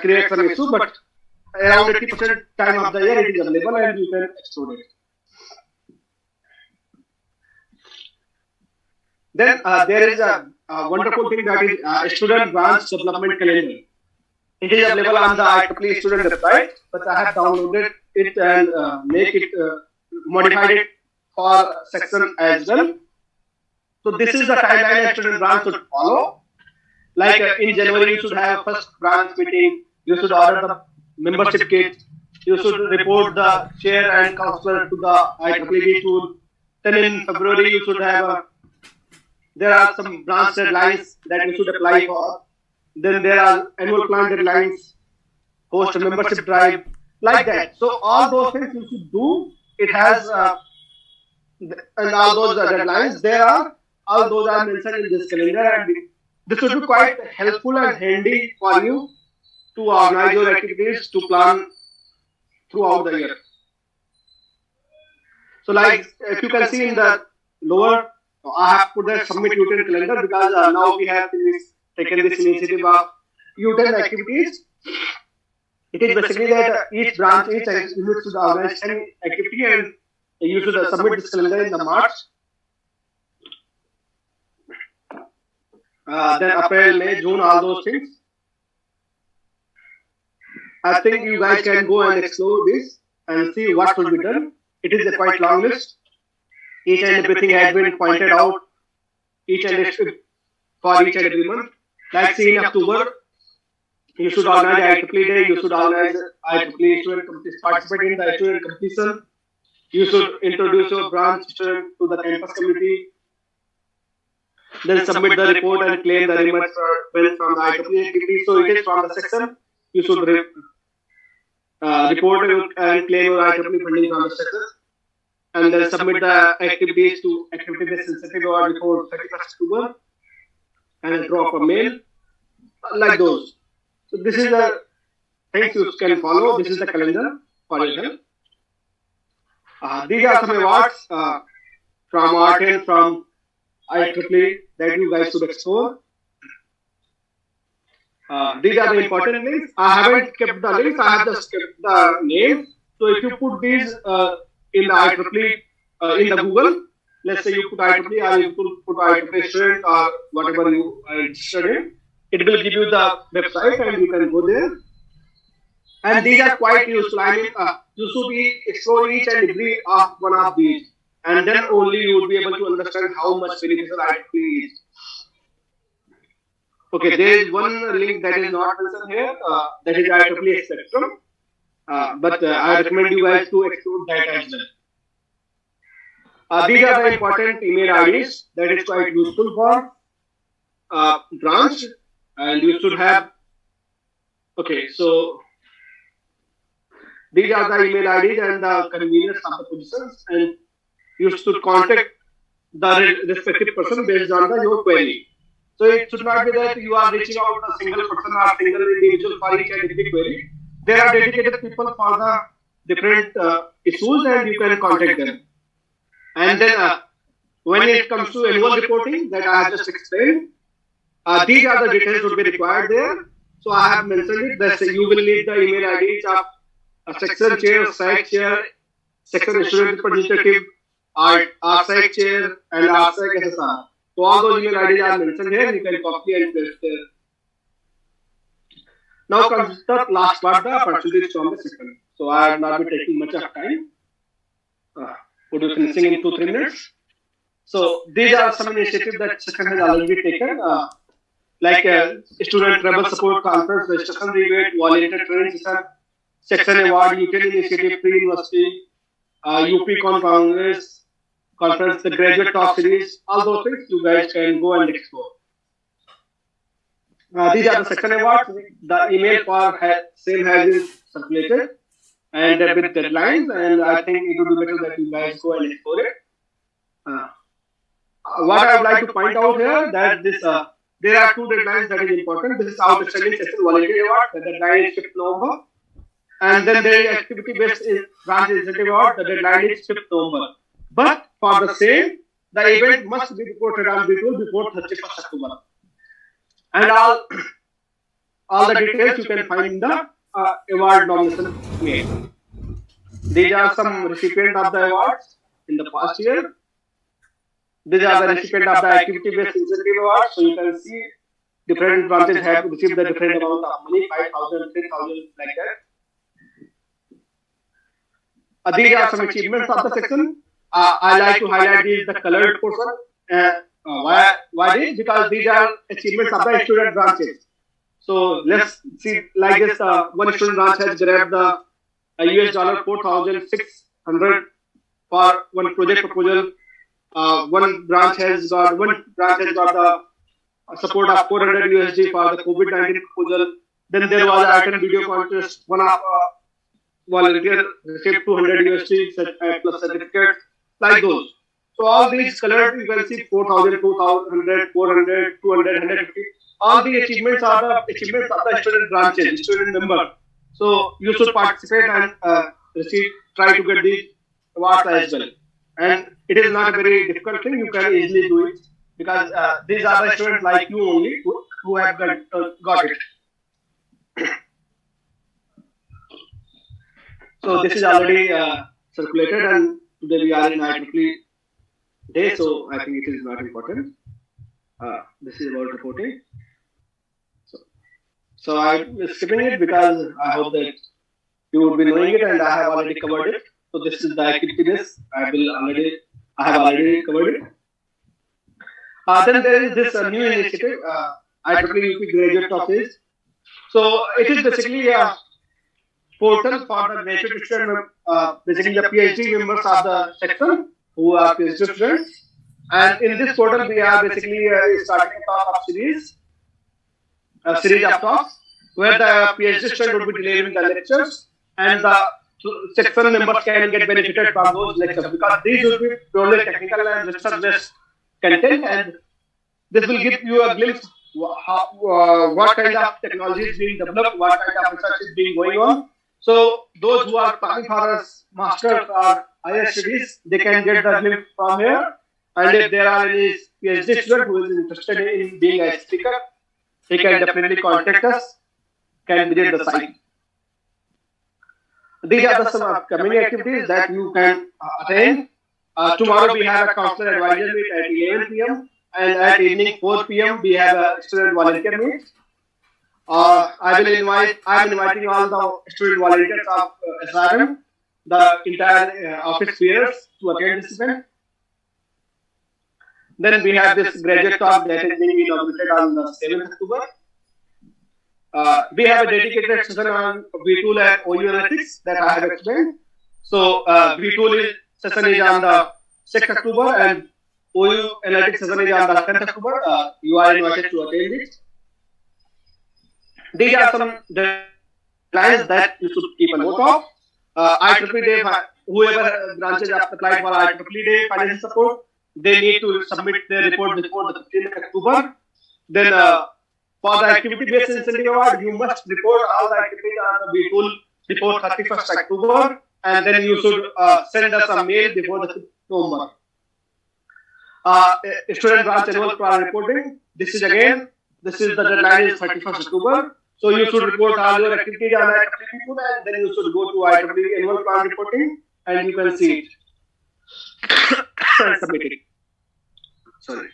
create some issue, but around 80% time of the year it is available and you can explore it. Then there is a wonderful thing that is a student branch development calendar. It is available on the IEEE student website, but I have downloaded it and make it modified it for section as well. So this is the timeline a student branch should follow. Like in January, you should have first branch meeting. You should order the membership kit. You should report the chair and counselor to the IEEE tool. Then in February, you should have there are some branch deadlines that you should apply for. Then there are annual plan deadlines, host a membership drive, like that. So all those things you should do. It has and all those deadlines. All those are mentioned in this calendar, and this should be quite helpful and handy for you to organize your activities, to plan throughout the year. So like if you can see in the lower, I have put the submit U10 calendar because now we have taken this initiative of U10 activities. It is basically that each branch, each unit should organize an activity and you should submit this calendar in the March. Then April, May, June, all those things. I think you guys can go and explore this and see what should be done. It is a quite long list. Each and everything has been pointed out. Each and for each and every month. Like see in October, you should organize IEEE Day. You should organize IEEE student participate in the student competition. You should introduce your branch student to the campus committee. Then submit the report and claim the rewards from the IEEE activity. So it is from the section. You should report and claim your IEEE funding from the section. And then submit the activities to activity sensitive or before 31st October. And drop a mail like those. So this is the things you can follow. This is the calendar for your help. These are some awards from art and from IEEE that you guys should explore. These are the important links. I haven't kept the links. I have just kept the names. So if you put these in the IEEE in the Google, let's say you put IEEE or you put IEEE student or whatever you are interested in, it will give you the website and you can go there. And these are quite useful. I mean, you should explore each and every one of these, and then only you would be able to understand how much beneficial IEEE is. Okay, there is one link that is not mentioned here. That is IEEE Spectrum, but I recommend you guys to explore that as well. These are the important email IDs that is quite useful for branch, and you should have. Okay, so these are the email IDs and the convenience of the positions, and you should contact the respective person based on your query. So it should not be that you are reaching out to a single person or single individual for each and every query. There are dedicated people for the different issues, and you can contact them. And then when it comes to annual reporting that I have just explained, these are the details would be required there. So I have mentioned it that you will need the email IDs of a section chair, site chair, section student representative, R-Site chair, and R-Site SSR. So all those email IDs are mentioned here. You can copy and paste there. Now comes the last part, the opportunities from the section. So I will not be taking much of time. Would be finishing in 2-3 minutes. So these are some initiatives that section has already taken, like student travel support conference, registration rebate, volunteer training session, section award, utility initiative, pre-university, UP Congress, conference, the graduate talk series, all those things you guys can go and explore. These are the section awards. The email for same has been circulated and with deadlines, and I think it would be better that you guys go and explore it. What I would like to point out here that this there are 2 deadlines that is important. This is outstanding session volunteer award. The deadline is 5th November. And then there is activity-based branch incentive award. The deadline is 5th November. But for the same, the event must be reported on B2 before 31st October. And all the details you can find in the award nomination mail. These are some recipients of the awards in the past year. These are the recipients of the activity-based incentive award. So you can see different branches have received the different amount of money, 5,000, 3,000, like that. These are some achievements of the section. I like to highlight these, the colored portion. Why this? Because these are achievements of the student branches. So let's see, like this, one student branch has grabbed the US dollar 4,600 for one project proposal. One branch has got the support of 400 USD for the COVID-19 proposal. Then there was an item video contest. One of volunteer received 200 USD plus certificate, like those. So all these colored, you can see 4,000, 2,100, 400, 200, 150. All the achievements are the achievements of the student branches, student member. So you should participate and try to get these awards as well. And it is not a very difficult thing. You can easily do it because these are the students like you only who have got it. So this is already circulated, and today we are in IEEE day, so I think it is not important. This is about reporting. So I'm skipping it because I hope that you would be knowing it, and I have already covered it. So this is the activity list. I have already covered it. Then there is this new initiative, IEEE UP Graduate Office. So it is basically a portal for the graduate student, basically the PhD members of the section who are PhD students. And in this portal, we are basically starting a talk of series of talks where the PhD student would be delivering the lectures, and the section members can get benefited from those lectures because these will be purely technical and research-based content, and this will give you a glimpse what kind of technology is being developed, what kind of research is being going on. So those who are planning for a master's or higher studies, they can get the glimpse from here. And if there are any PhD student who is interested in being a speaker, he can definitely contact us, can visit the site. These are some upcoming activities that you can attend. Tomorrow we have a counselor advisor meet at 11 p.m. and at evening 4 p.m. we have a student volunteer meet. I'm inviting all the student volunteers of SRM, the entire office bearers to attend this event. Then we have this graduate talk that is being inaugurated on the 7th October. We have a dedicated session on vTool and OU Analytics that I have explained. So vTool session is on the 6th October and OU Analytics session is on the 10th October. You are invited to attend it. These are some deadlines that you should keep a note of. IEEE Day, whoever branches have applied for IEEE Day financial support, they need to submit their report before the 15th October. Then for the activity-based incentive award, you must report all the activities on the vTool before 31st October, and then you should send us a mail before the 5th November. Student branch annual plan reporting. This is the deadline is 31st October. So you should report all your activities on IEEE and then you should go to IEEE annual plan reporting and you can see it. Submit it. Sorry.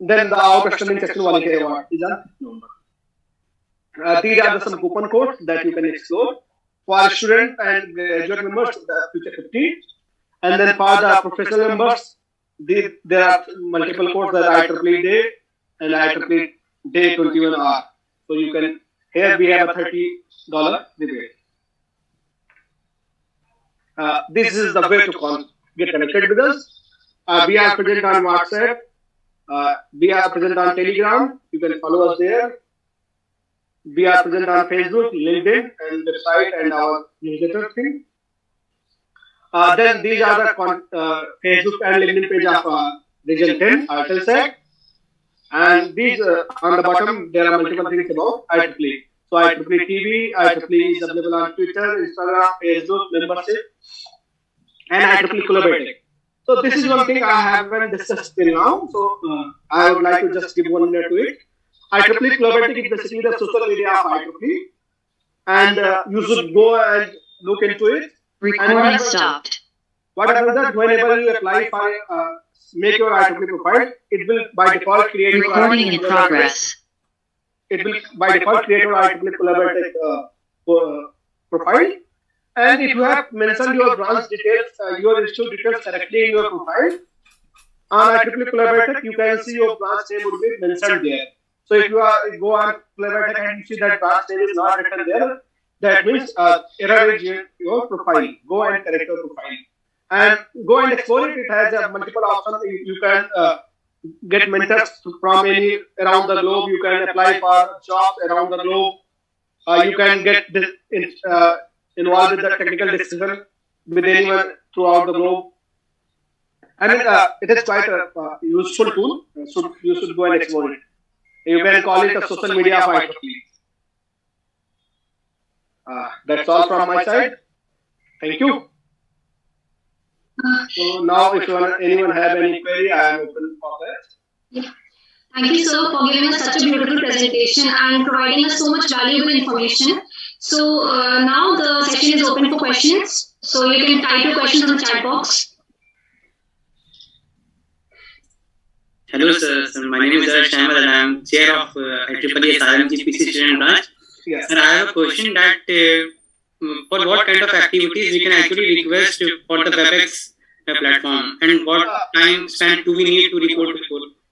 Then the our custom section volunteer award is on 5th November. These are some coupon codes that you can explore for student and graduate members. The Future 50, and then for the professional members, there are multiple codes that IEEE Day and IEEE Day 21R. So you can, here we have a $30 rebate. This is the way to get connected with us. We are present on WhatsApp. We are present on Telegram. You can follow us there. We are present on Facebook, LinkedIn, and website and our newsletter thing. Then these are the Facebook and LinkedIn page of Region 10, IELTS. And these on the bottom, there are multiple things about IEEE. So IEEE TV, IEEE is available on Twitter, Instagram, Facebook, membership, and IEEE Collaborate. So this is one thing I haven't discussed till now. So I would like to just give 1 minute to it. IEEE Collaborate is basically the social media of IEEE, and you should go and look into it. Recording stopped. What happens that whenever you apply for make your IEEE profile, it will by default create Recording in progress. It will by default create your IEEE Collaborate profile. And if you have mentioned your branch details, your institute details correctly in your profile, on IEEE Collaborate, you can see your branch name would be mentioned there. So if you go on Collaborate and you see that branch name is not written there, that means error is your profile. Go and correct your profile. And go and explore it. It has multiple options. You can get mentors from any around the globe. You can apply for jobs around the globe. You can get involved with the technical discussion with anyone throughout the globe. I mean, it is quite a useful tool. So you should go and explore it. You can call it a social media of IEEE. That's all from my side. Thank you. So now, if anyone have any query, I am open for that. Thank you, sir, for giving us such a beautiful presentation and providing us so much valuable information. So now the session is open for questions. So you can type your questions in the chat box. Hello, sir. So my name is Arsh Ahmed and I am chair of IEEE SRM GPC student branch. Yes. And I have a question that for what kind of activities we can actually request for the WebEx platform, and what time span do we need to report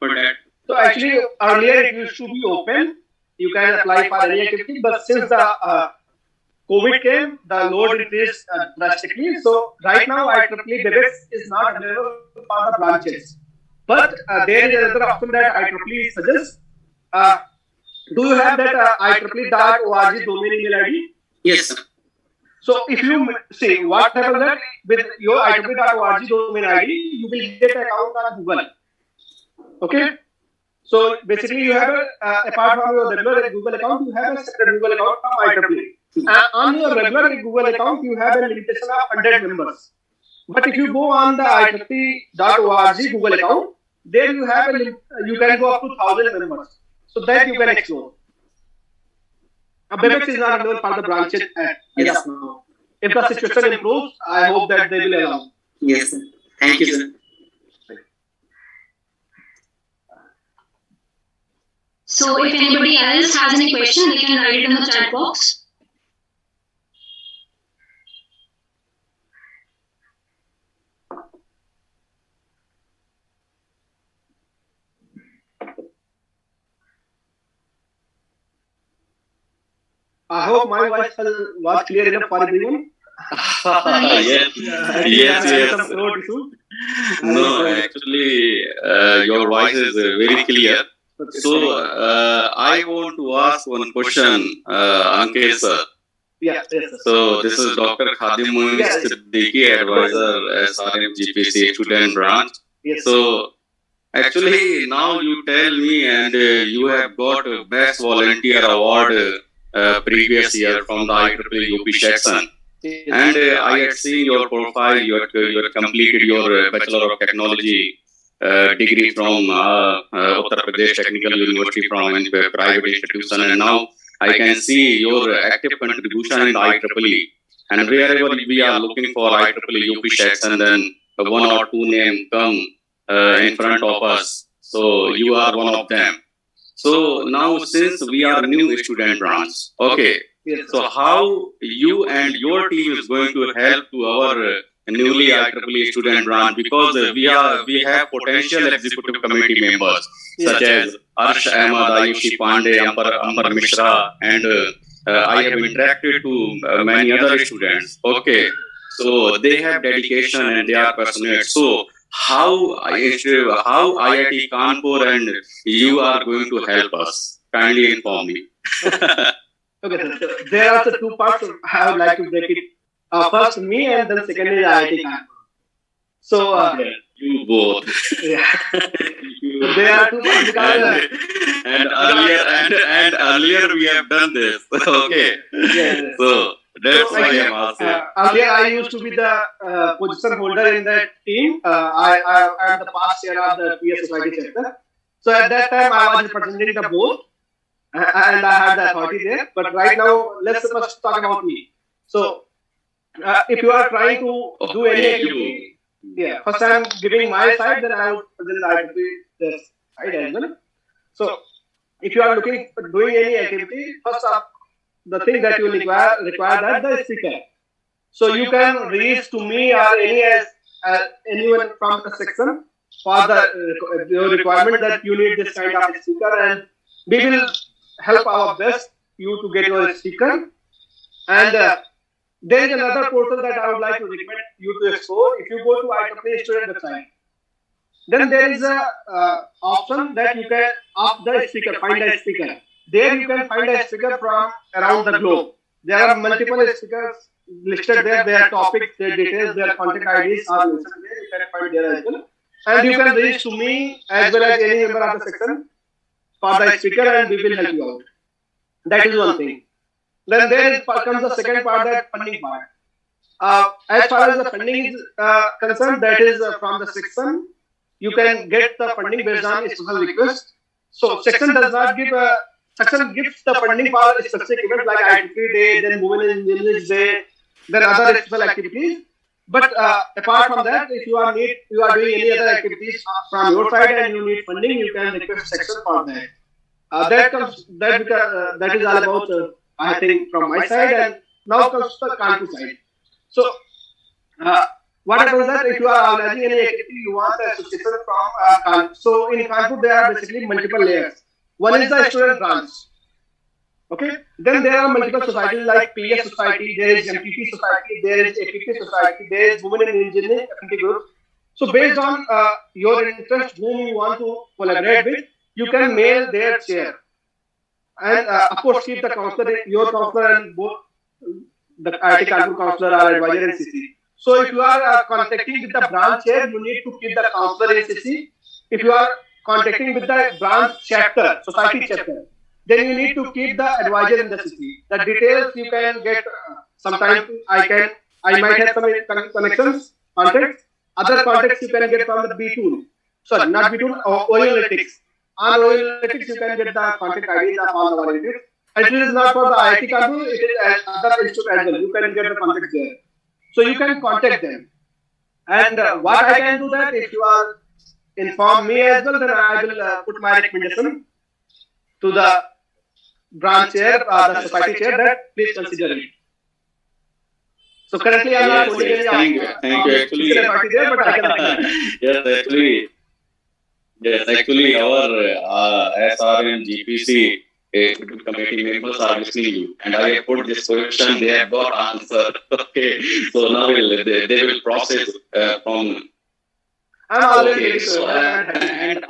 for that? So actually, earlier it used to be open. You can apply for any activity, but since the COVID came, the load increased drastically. So right now, IEEE WebEx is not available for the branches. But there is another option that IEEE suggests. Do you have that IEEE.org domain email ID? Yes, sir. So if you see what happens that with your IEEE.org domain ID, you will get an account on Google. Okay. So basically, you have apart from your regular Google account, you have a separate Google account from IEEE. On your regular Google account, you have a limitation of 100 members. But if you go on the IEEE.org Google account, there you have you can go up to 1,000 members. So that you can explore. WebEx is not available for the branches Yes. now. If the situation improves, I hope that they will allow. Yes, sir. Thank you, sir. So if anybody else has any question, they can write it in the chat box. I hope my voice was clear enough for everyone. Yes, yes, yes. No, yes. actually, your voice is very clear. So, I want to ask one question, Ankit sir. Yes, yes, sir. So, this is Dr. Khadim Moin Yes. Siddiqui, advisor, SRM GPC student branch. Yes. So, actually, now you tell me, and you have got a Best Volunteer Award previous year from the IEEE UP section. And I had seen your profile, you had completed your Bachelor of Technology degree from Uttar Pradesh Technical University from a private institution, and now I can see your active contribution in the IEEE. And wherever we are looking for IEEE UP section, then one or two names come in front of us. So you are one of them. So now, since we are new student branch, okay. Yes. So how you and your team is going to help to our newly IEEE student branch, because we have potential executive committee members such as Arsh Ahmad, Ayushi Pandey, Ambar Mishra, and I have interacted to many other students. Okay, so they have dedication and they are passionate. So how IIT Kanpur and you are going to help us? Kindly inform me. Okay, so there are the two parts I would like to break it. First me, and then secondly IIT Kanpur. So You both. yeah, there are two parts because and earlier we have done this. Okay. yes. So that's why I'm asking. Earlier I used to be the position holder in that team. I am the past chair of the PS Society chapter. So at that time I was representing the board. And I had the authority there. But right now, let's first talk about me. So, if you are trying to do any activity, yeah, first I'm giving my side, then I will present the activity this side as well. So, if you are looking for doing any activity, first up, the thing that you require that the speaker. So you can reach to me or anyone from the section for the requirement that you need this kind of speaker, and we will help our best you to get your speaker. And there is another portal that I would like to recommend you to explore. If you go to IEEE student website, then there is a option that you can ask the speaker, find a speaker. There you can find a speaker from around the globe. There are multiple speakers listed there, their topics, their details, their contact IDs are listed there. You can find there as well. And you can reach to me as well as any member of the section for the speaker, and we will help you out. That is one thing. Then there comes the second part, that funding part. As far as the funding is concerned, that is from the section. You can get the funding based on a special request. So section does not give section gives the funding for a specific event like IIT Day, then Women in Engineering Day, then other special activities. But apart from that, if you are doing any other activities from your side and you need funding, you can request section for that. That is all about I think from my side, and now comes the Kanpur side. So what happens that if you are organizing any activity, you want the association from Kanpur. So in Kanpur there are basically multiple layers. One is the student branch. Okay. Then there are multiple societies like PS Society, there is MPP Society, there is APP Society, there is Women in Engineering Affinity Group. So based on your interest, whom you want to collaborate with, you can mail their chair. And of course, keep the counselor, your counselor, and both the IIT Kanpur counselor or advisor in CC. So if you are contacting with the branch chair, you need to keep the counselor in CC. If you are contacting with the branch chapter, society chapter, then you need to keep the advisor in the city. The details you can get sometimes I might have some connections, contacts. Other contacts you can get from the B-Tool. Sorry, not B-Tool, Oyolytics. On Oyolytics you can get the contact IDs of all the volunteers. And it is not for the IIT Kanpur, it is other institute as well. You can get the contacts there. So you can contact them. And what I can do that, if you are inform me as well, then I will put my recommendation to the branch chair, the society chair, that please consider it. So currently I'm not holding any thank you. Actually, party there, but I can. yes, actually, our SRM GPC committee members are listening you, and I have put this question. They have got answer. Okay, so now they will process from. I'm already Okay, so and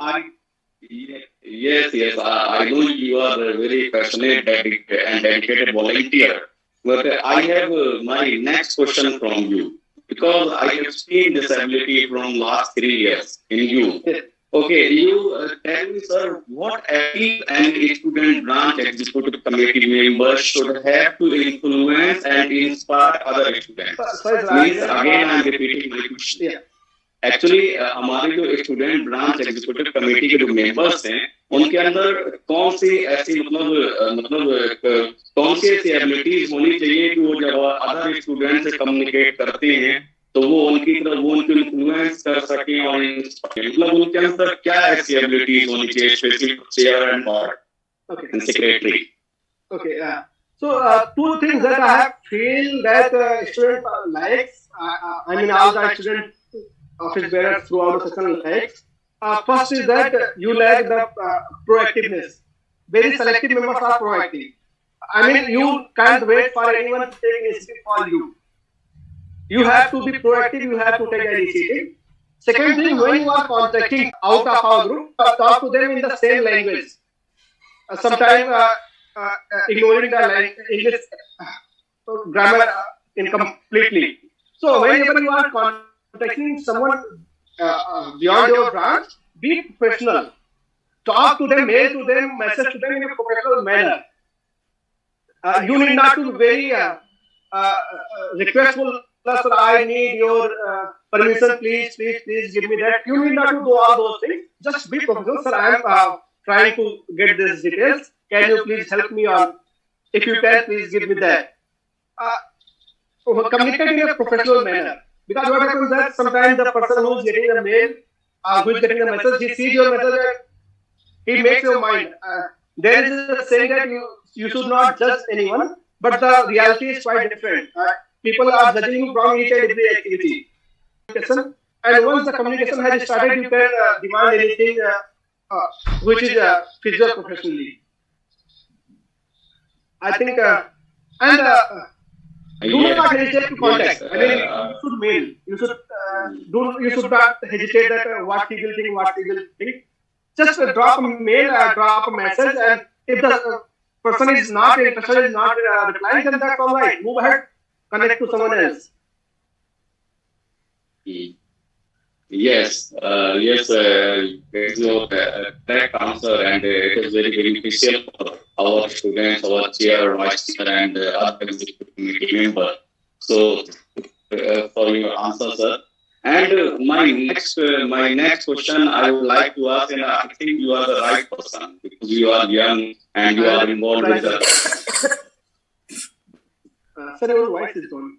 yes, I know you are a very passionate and dedicated volunteer. But I have my next question from you, because I have seen this ability from last 3 years in you. Okay, you tell me, sir, what active and student branch executive committee members should have to influence and inspire other students? Means again, I am repeating my question. Yeah. Actually हमारे जो student branch executive committee के जो members हैं उनके अंदर कौन सी ऐसी कौन सी ऐसी एबिलिटीज होनी चाहिए कि वो जब अदर स्टूडेंट से कम्युनिकेट करते हैं तो वो उनकी इन्फ्लुएंस कर सके और उनके अंदर क्या ऐसी एबिलिटीज होनी चाहिए, specially chair and board and secretary. Okay, so two things that I have feel that student likes. I mean, all the student office bearers throughout the session likes. First is that you like the proactiveness. Very selective members are proactive. I mean, you can't wait for anyone to take initiative for you. You have to be proactive. You have to take initiative. Second thing, when you are contacting out of our group, talk to them in the same language. Sometimes ignoring the English grammar incompletely. So whenever you are contacting someone beyond your branch, be professional. Talk to them, mail to them, message to them in a professional manner. You need not to be very requestful. Plus, I need your permission. Please give me that. You need not to do all those things. Just be professional. Sir, I am trying to get these details. Can you please help me on? If you can, please give me that. Communicate in a professional manner. Because what happens is that sometimes the person who is getting the mail, who is getting the message, he sees your message and he makes your mind. There is a saying that you should not judge anyone, but the reality is quite different. People are judging you from each and every activity. And once the communication has started, you can demand anything which is feasible professionally. I think, do not hesitate to contact. I mean, you should mail. You should not hesitate that what he will think, what he will think. Just drop a mail, drop a message, and if the person is not interested, is not replying, then that's all right. Move ahead, connect to someone else. Yes, it's your correct answer, and it is very beneficial for our students, our chair, vice chair, and other executive committee member. So, for your answer, sir. And my next question I would like to ask, and I think you are the right person because you are young and you are involved with the. Sir, your voice is gone.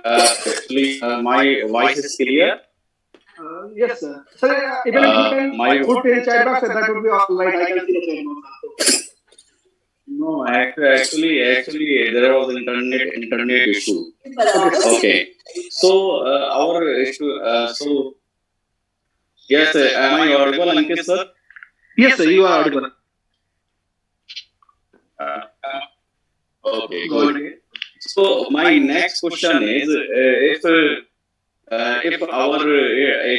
Actually, my voice is clear. Yes, sir. Sir, even if you can put in chat box, that would be all right. I can see the chat box. No, actually, there was an internet issue. Okay, so our issue. So yes, am I audible, Ankit sir? Yes, sir, you are audible. Okay, good. So my next question is, if our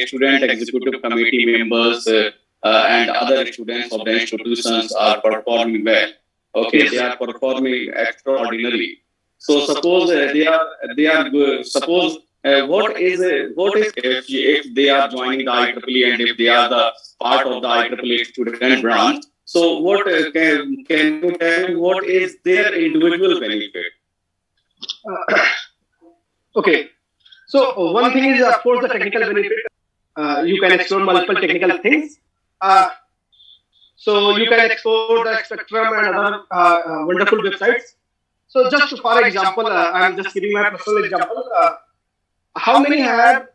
student executive committee members and other students of the institutions are performing well, okay, they are performing extraordinarily. So suppose they are good. Suppose what is if they are joining the IEEE and if they are the part of the IEEE student branch? So what can you tell me what is their individual benefit? Okay. So one thing is, of course, the technical benefit. You can explore multiple technical things. So you can explore the Spectrum and other wonderful websites. So just for example, I'm just giving my personal example. How many have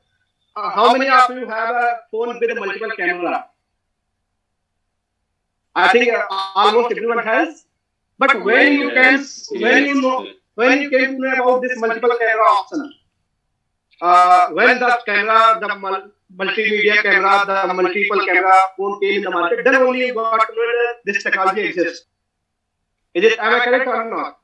how many of you have a phone with multiple camera? I think almost everyone has. But when you came to know about this multiple camera option, when the camera, the multimedia camera, the multiple camera phone came in the market, then only you got to know that this technology exists. Am I correct or not?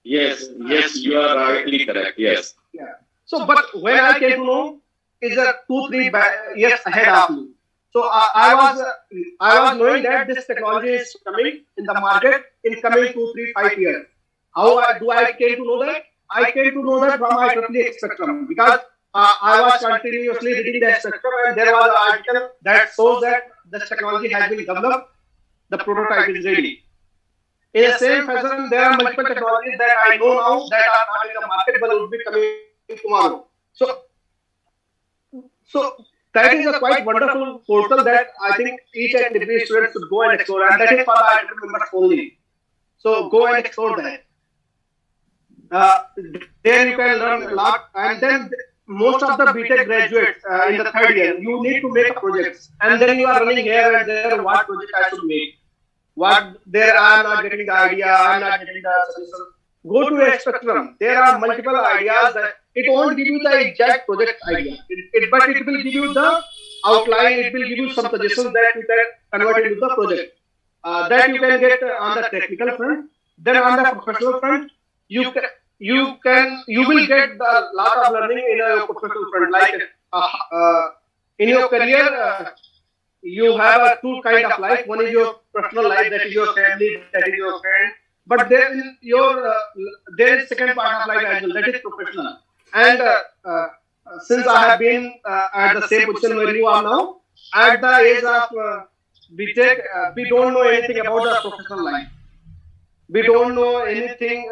Yes, you are rightly correct. Yes. Yeah. So, but when I came to know, is 2-3 years ahead of me. So I was knowing that this technology is coming in the market in coming 2-3-5 years. How do I came to know that? I came to know that from IEEE spectrum, because I was continuously reading the spectrum, and there was an article that shows that this technology has been developed, the prototype is ready. In the same fashion, there are multiple technologies that I know now that are not in the market but will be coming tomorrow. So that is a quite wonderful portal that I think each and every student should go and explore, and that is for the IEEE members only. So go and explore that. There you can learn a lot, and then most of the BTech graduates in the 3rd year, you need to make projects, and then you are running here and there, what project I should make. What there, I am not getting the idea, I am not getting the solution. Go to a spectrum. There are multiple ideas that it won't give you the exact project idea, but it will give you the outline, it will give you some suggestions that you can convert into the project. That you can get on the technical front. Then on the professional front, you will get a lot of learning in a professional front. Like in your career, you have two kind of life. One is your personal life, that is your family, that is your friend. But then there is second part of life as well, that is professional. And since I have been at the same position where you are now, at the age of BTech, we don't know anything about the professional life. We don't know anything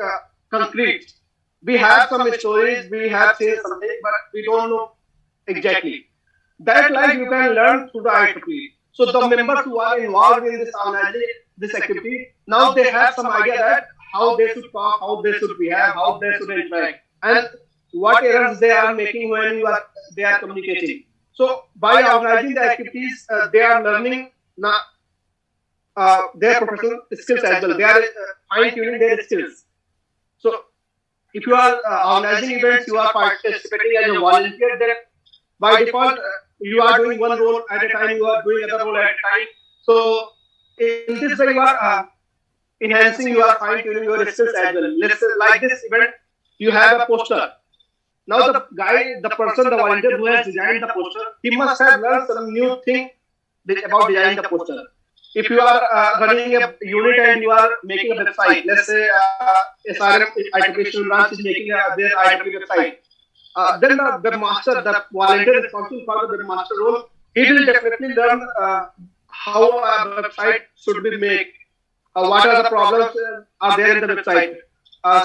concrete. We have some stories, we have seen something, but we don't know exactly. That life you can learn through the IEEE. So the members who are involved in this organization, this activity, now they have some idea that how they should talk, how they should behave, how they should interact, and what errors they are making when they are communicating. So by organizing the activities, they are learning their professional skills as well. They are fine-tuning their skills. So if you are organizing events, you are participating as a volunteer, then by default, you are doing one role at a time, you are doing another role at a time. So in this way, you are enhancing, you are fine-tuning your skills as well. Let's say like this event, you have a poster. Now the volunteer who has designed the poster, he must have learned some new thing about designing the poster. If you are running a unit and you are making a website, let's say SRM IEEE branch is making their IEEE website, then the webmaster, the volunteer responsible for the webmaster role, he will definitely learn how a website should be made, what are the problems are there in the website.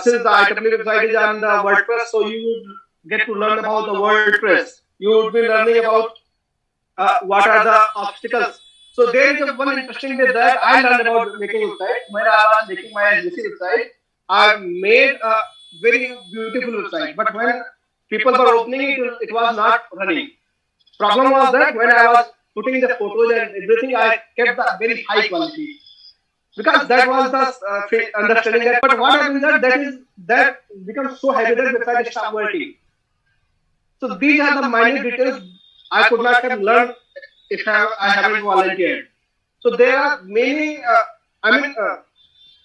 Since the IEEE website is on the WordPress, so you would get to learn about the WordPress. You would be learning about what are the obstacles. So there is one interesting way that I learned about making website. When I was making my SBC website, I made a very beautiful website. But when people were opening it, it was not running. Problem was that when I was putting the photos and everything, I kept the very high quality. Because that was the understanding that. But what happens that becomes so heavy that website stopped working. So these are the minor details I could not have learned if I haven't volunteered. So there are many,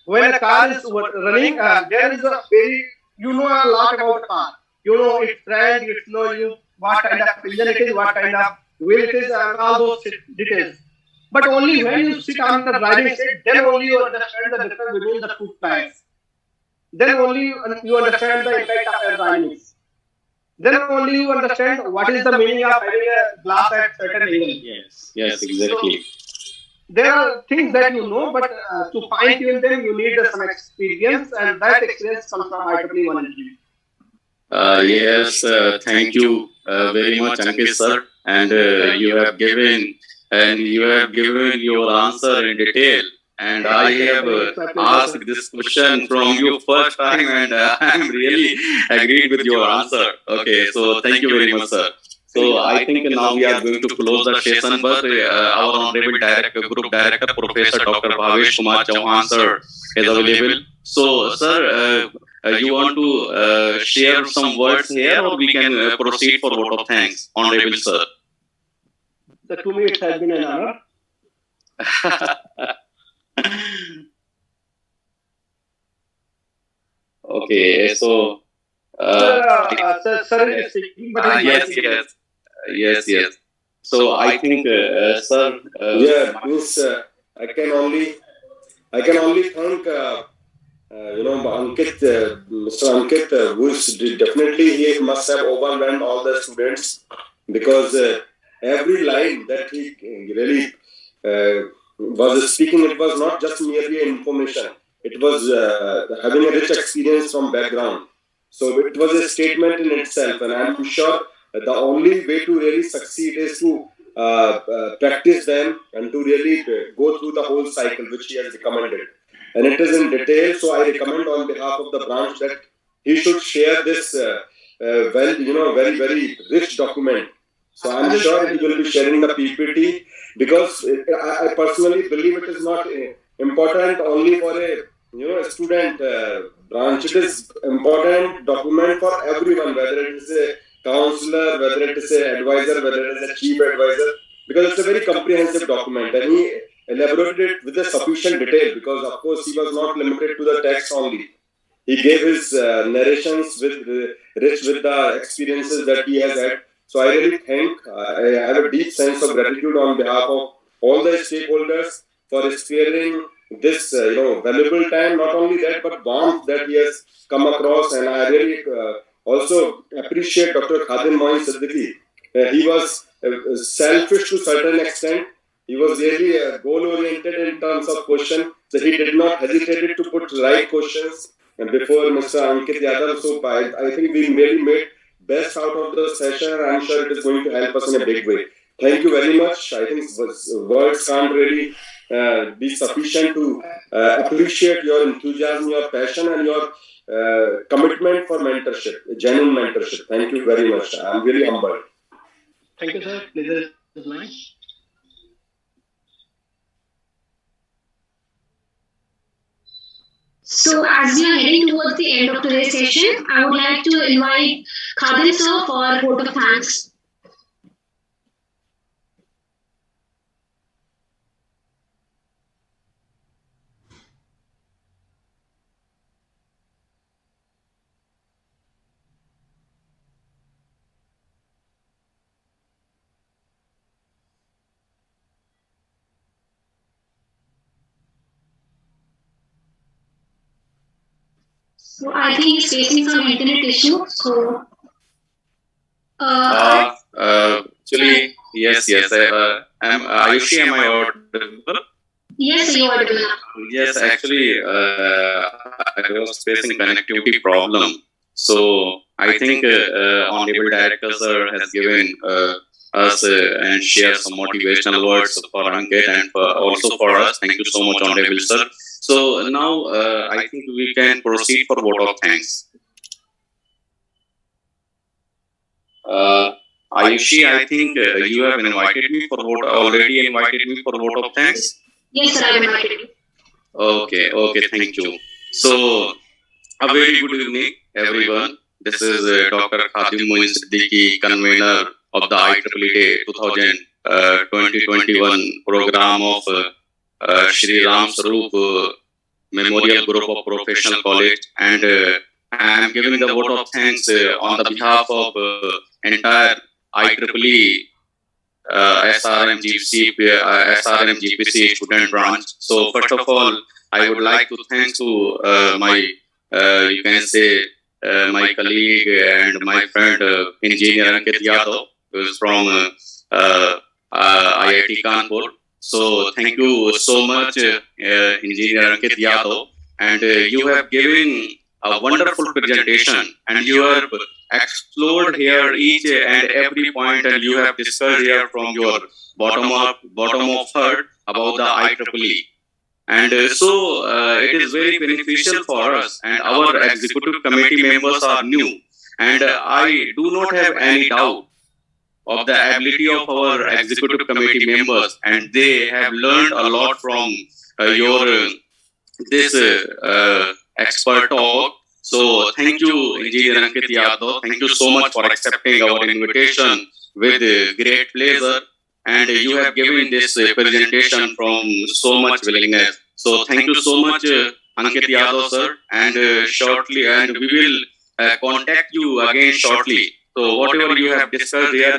when a car is running, there is a very, you know a lot about the car. You know its brand, you know what kind of engine it is, what kind of wheel it is, and all those details. But only when you sit on the driving seat, then only you understand the difference between the two tyres. Then only you understand the impact of aerodynamics. Then only you understand what is the meaning of having a glass at certain angle. Yes, exactly. So, there are things that you know, but to fine tune them, you need some experience, and that experience comes from IEEE volunteering. Yes, thank you very much, Ankit sir, and you have given your answer in detail, And I have asked this question from you first time, and I'm really agreed with your answer. Okay, so thank you very much, sir. So I think now we are going to close the session, but our honorable director, group director, Professor Dr. Bhavesh Kumar Chauhan, sir, is available. So, sir, you want to share some words here, or we can proceed for vote of thanks, honorable sir? The 2 minutes has been an honor. Okay, so Sir is speaking, but yes. So I think, sir, means I can only thank Ankit, Mr. Ankit, who is definitely he must have overwhelmed all the students, because every line that he really was speaking, it was not just merely information. It was having a rich experience from background. So it was a statement in itself, and I'm sure the only way to really succeed is to practice them and to really go through the whole cycle which he has recommended. And it is in detail, so I recommend on behalf of the branch that he should share this very, very rich document. So I'm sure he will be sharing the PPT, because I personally believe it is not important only for a student branch. It is important document for everyone, whether it is a counselor, whether it is an advisor, whether it is a chief advisor, because it's a very comprehensive document, and he elaborated it with a sufficient detail, because of course he was not limited to the text only. He gave his narrations rich with the experiences that he has had. So I really think I have a deep sense of gratitude on behalf of all the stakeholders for sparing this valuable time. Not only that, but warmth that he has come across, and I really also appreciate Dr. Khadim Moin Siddiqui. He was selfish to a certain extent. He was really goal-oriented in terms of question, so he did not hesitate to put right questions before Mr. Ankit Yadav. So I think we really made best out of the session, and I'm sure it is going to help us in a big way. Thank you very much. I think words can't really be sufficient to appreciate your enthusiasm, your passion, and your commitment for mentorship, genuine mentorship. Thank you very much. I'm really humbled. Thank you, sir. Pleasure is mine. So as we are heading towards the end of today's session, I would like to invite Khadim sir for a vote of thanks. So I think he's facing some internet issue. So actually, yes. Ayushi, am I audible? Yes, you are audible now. Yes, actually, I was facing connectivity problem. So I think Honorable Director sir has given us and shared some motivational words for Ankit and also for us. Thank you so much, Honorable sir. So now I think we can proceed for vote of thanks. Ayushi, I think you have invited me for vote. Already invited me for vote of thanks. Yes, sir, I invited you. Okay, thank you. So, a very good evening, everyone. This is Dr. Khadim Moin Siddiqui, convener of the IEEE 2021 program of Shri Ram Sarup Memorial Group of Professional College, and I am giving the vote of thanks on the behalf of entire IEEE SRM GPC student branch. So first of all, I would like to thank to my you can say my colleague and my friend Engineer Ankit Yadav, who is from IIT Kanpur. So thank you so much, Engineer Ankit Yadav, and you have given a wonderful presentation, and you have explored here each and every point, and you have discussed here from your bottom of heart about the IEEE. And it is very beneficial for us. And our executive committee members are new. And I do not have any doubt of the ability of our executive committee members. And they have learned a lot from your this expert talk. So thank you, Engineer Ankit Yadav. Thank you so much for accepting our invitation with great pleasure. And you have given this presentation from so much willingness. So thank you so much, Ankit Yadav, sir. And shortly, and we will contact you again shortly. So whatever you have discussed here,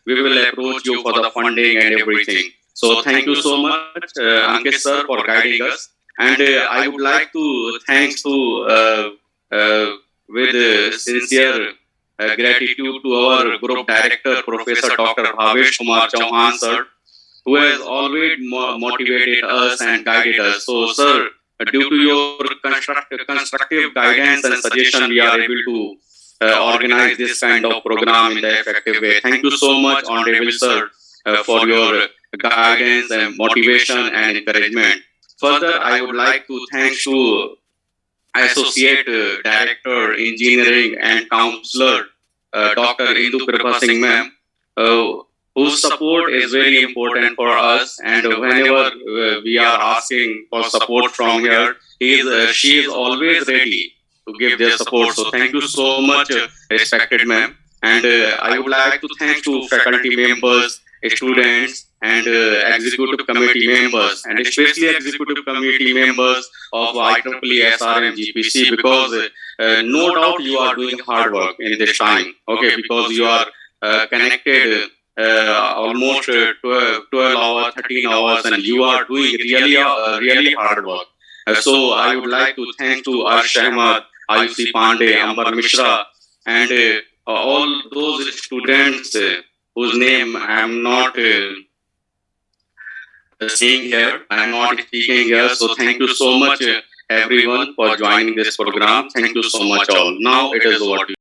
we will approach you for the funding and everything. So thank you so much, Ankit sir, for guiding us. And I would like to thank with sincere gratitude to our group director, Professor Dr. Bhavesh Kumar Chauhan, sir, who has always motivated us and guided us. So, sir, due to your constructive guidance and suggestion, we are able to organize this kind of program in the effective way. Thank you so much, Honorable Sir, for your guidance and motivation and encouragement. Further, I would like to thank to Associate Director, Engineering and Counselor, Dr. Indu Kripa Singh ma'am, whose support is very important for us. And whenever we are asking for support from here, she is always ready to give their support. So thank you so much, respected ma'am. And I would like to thank to faculty members, students, and executive committee members, and especially executive committee members of IEEE SRM GPC, because no doubt you are doing hard work in this time. Okay, because you are connected almost 12 hours, 13 hours, and you are doing really hard work. So I would like to thank to Arsh Ahmad, Ayushi Pandey, Ambar Mishra, and all those students whose name I am not seeing here, I am not speaking here. So thank you so much, everyone, for joining this program. Thank you so much all. Now it is over to you.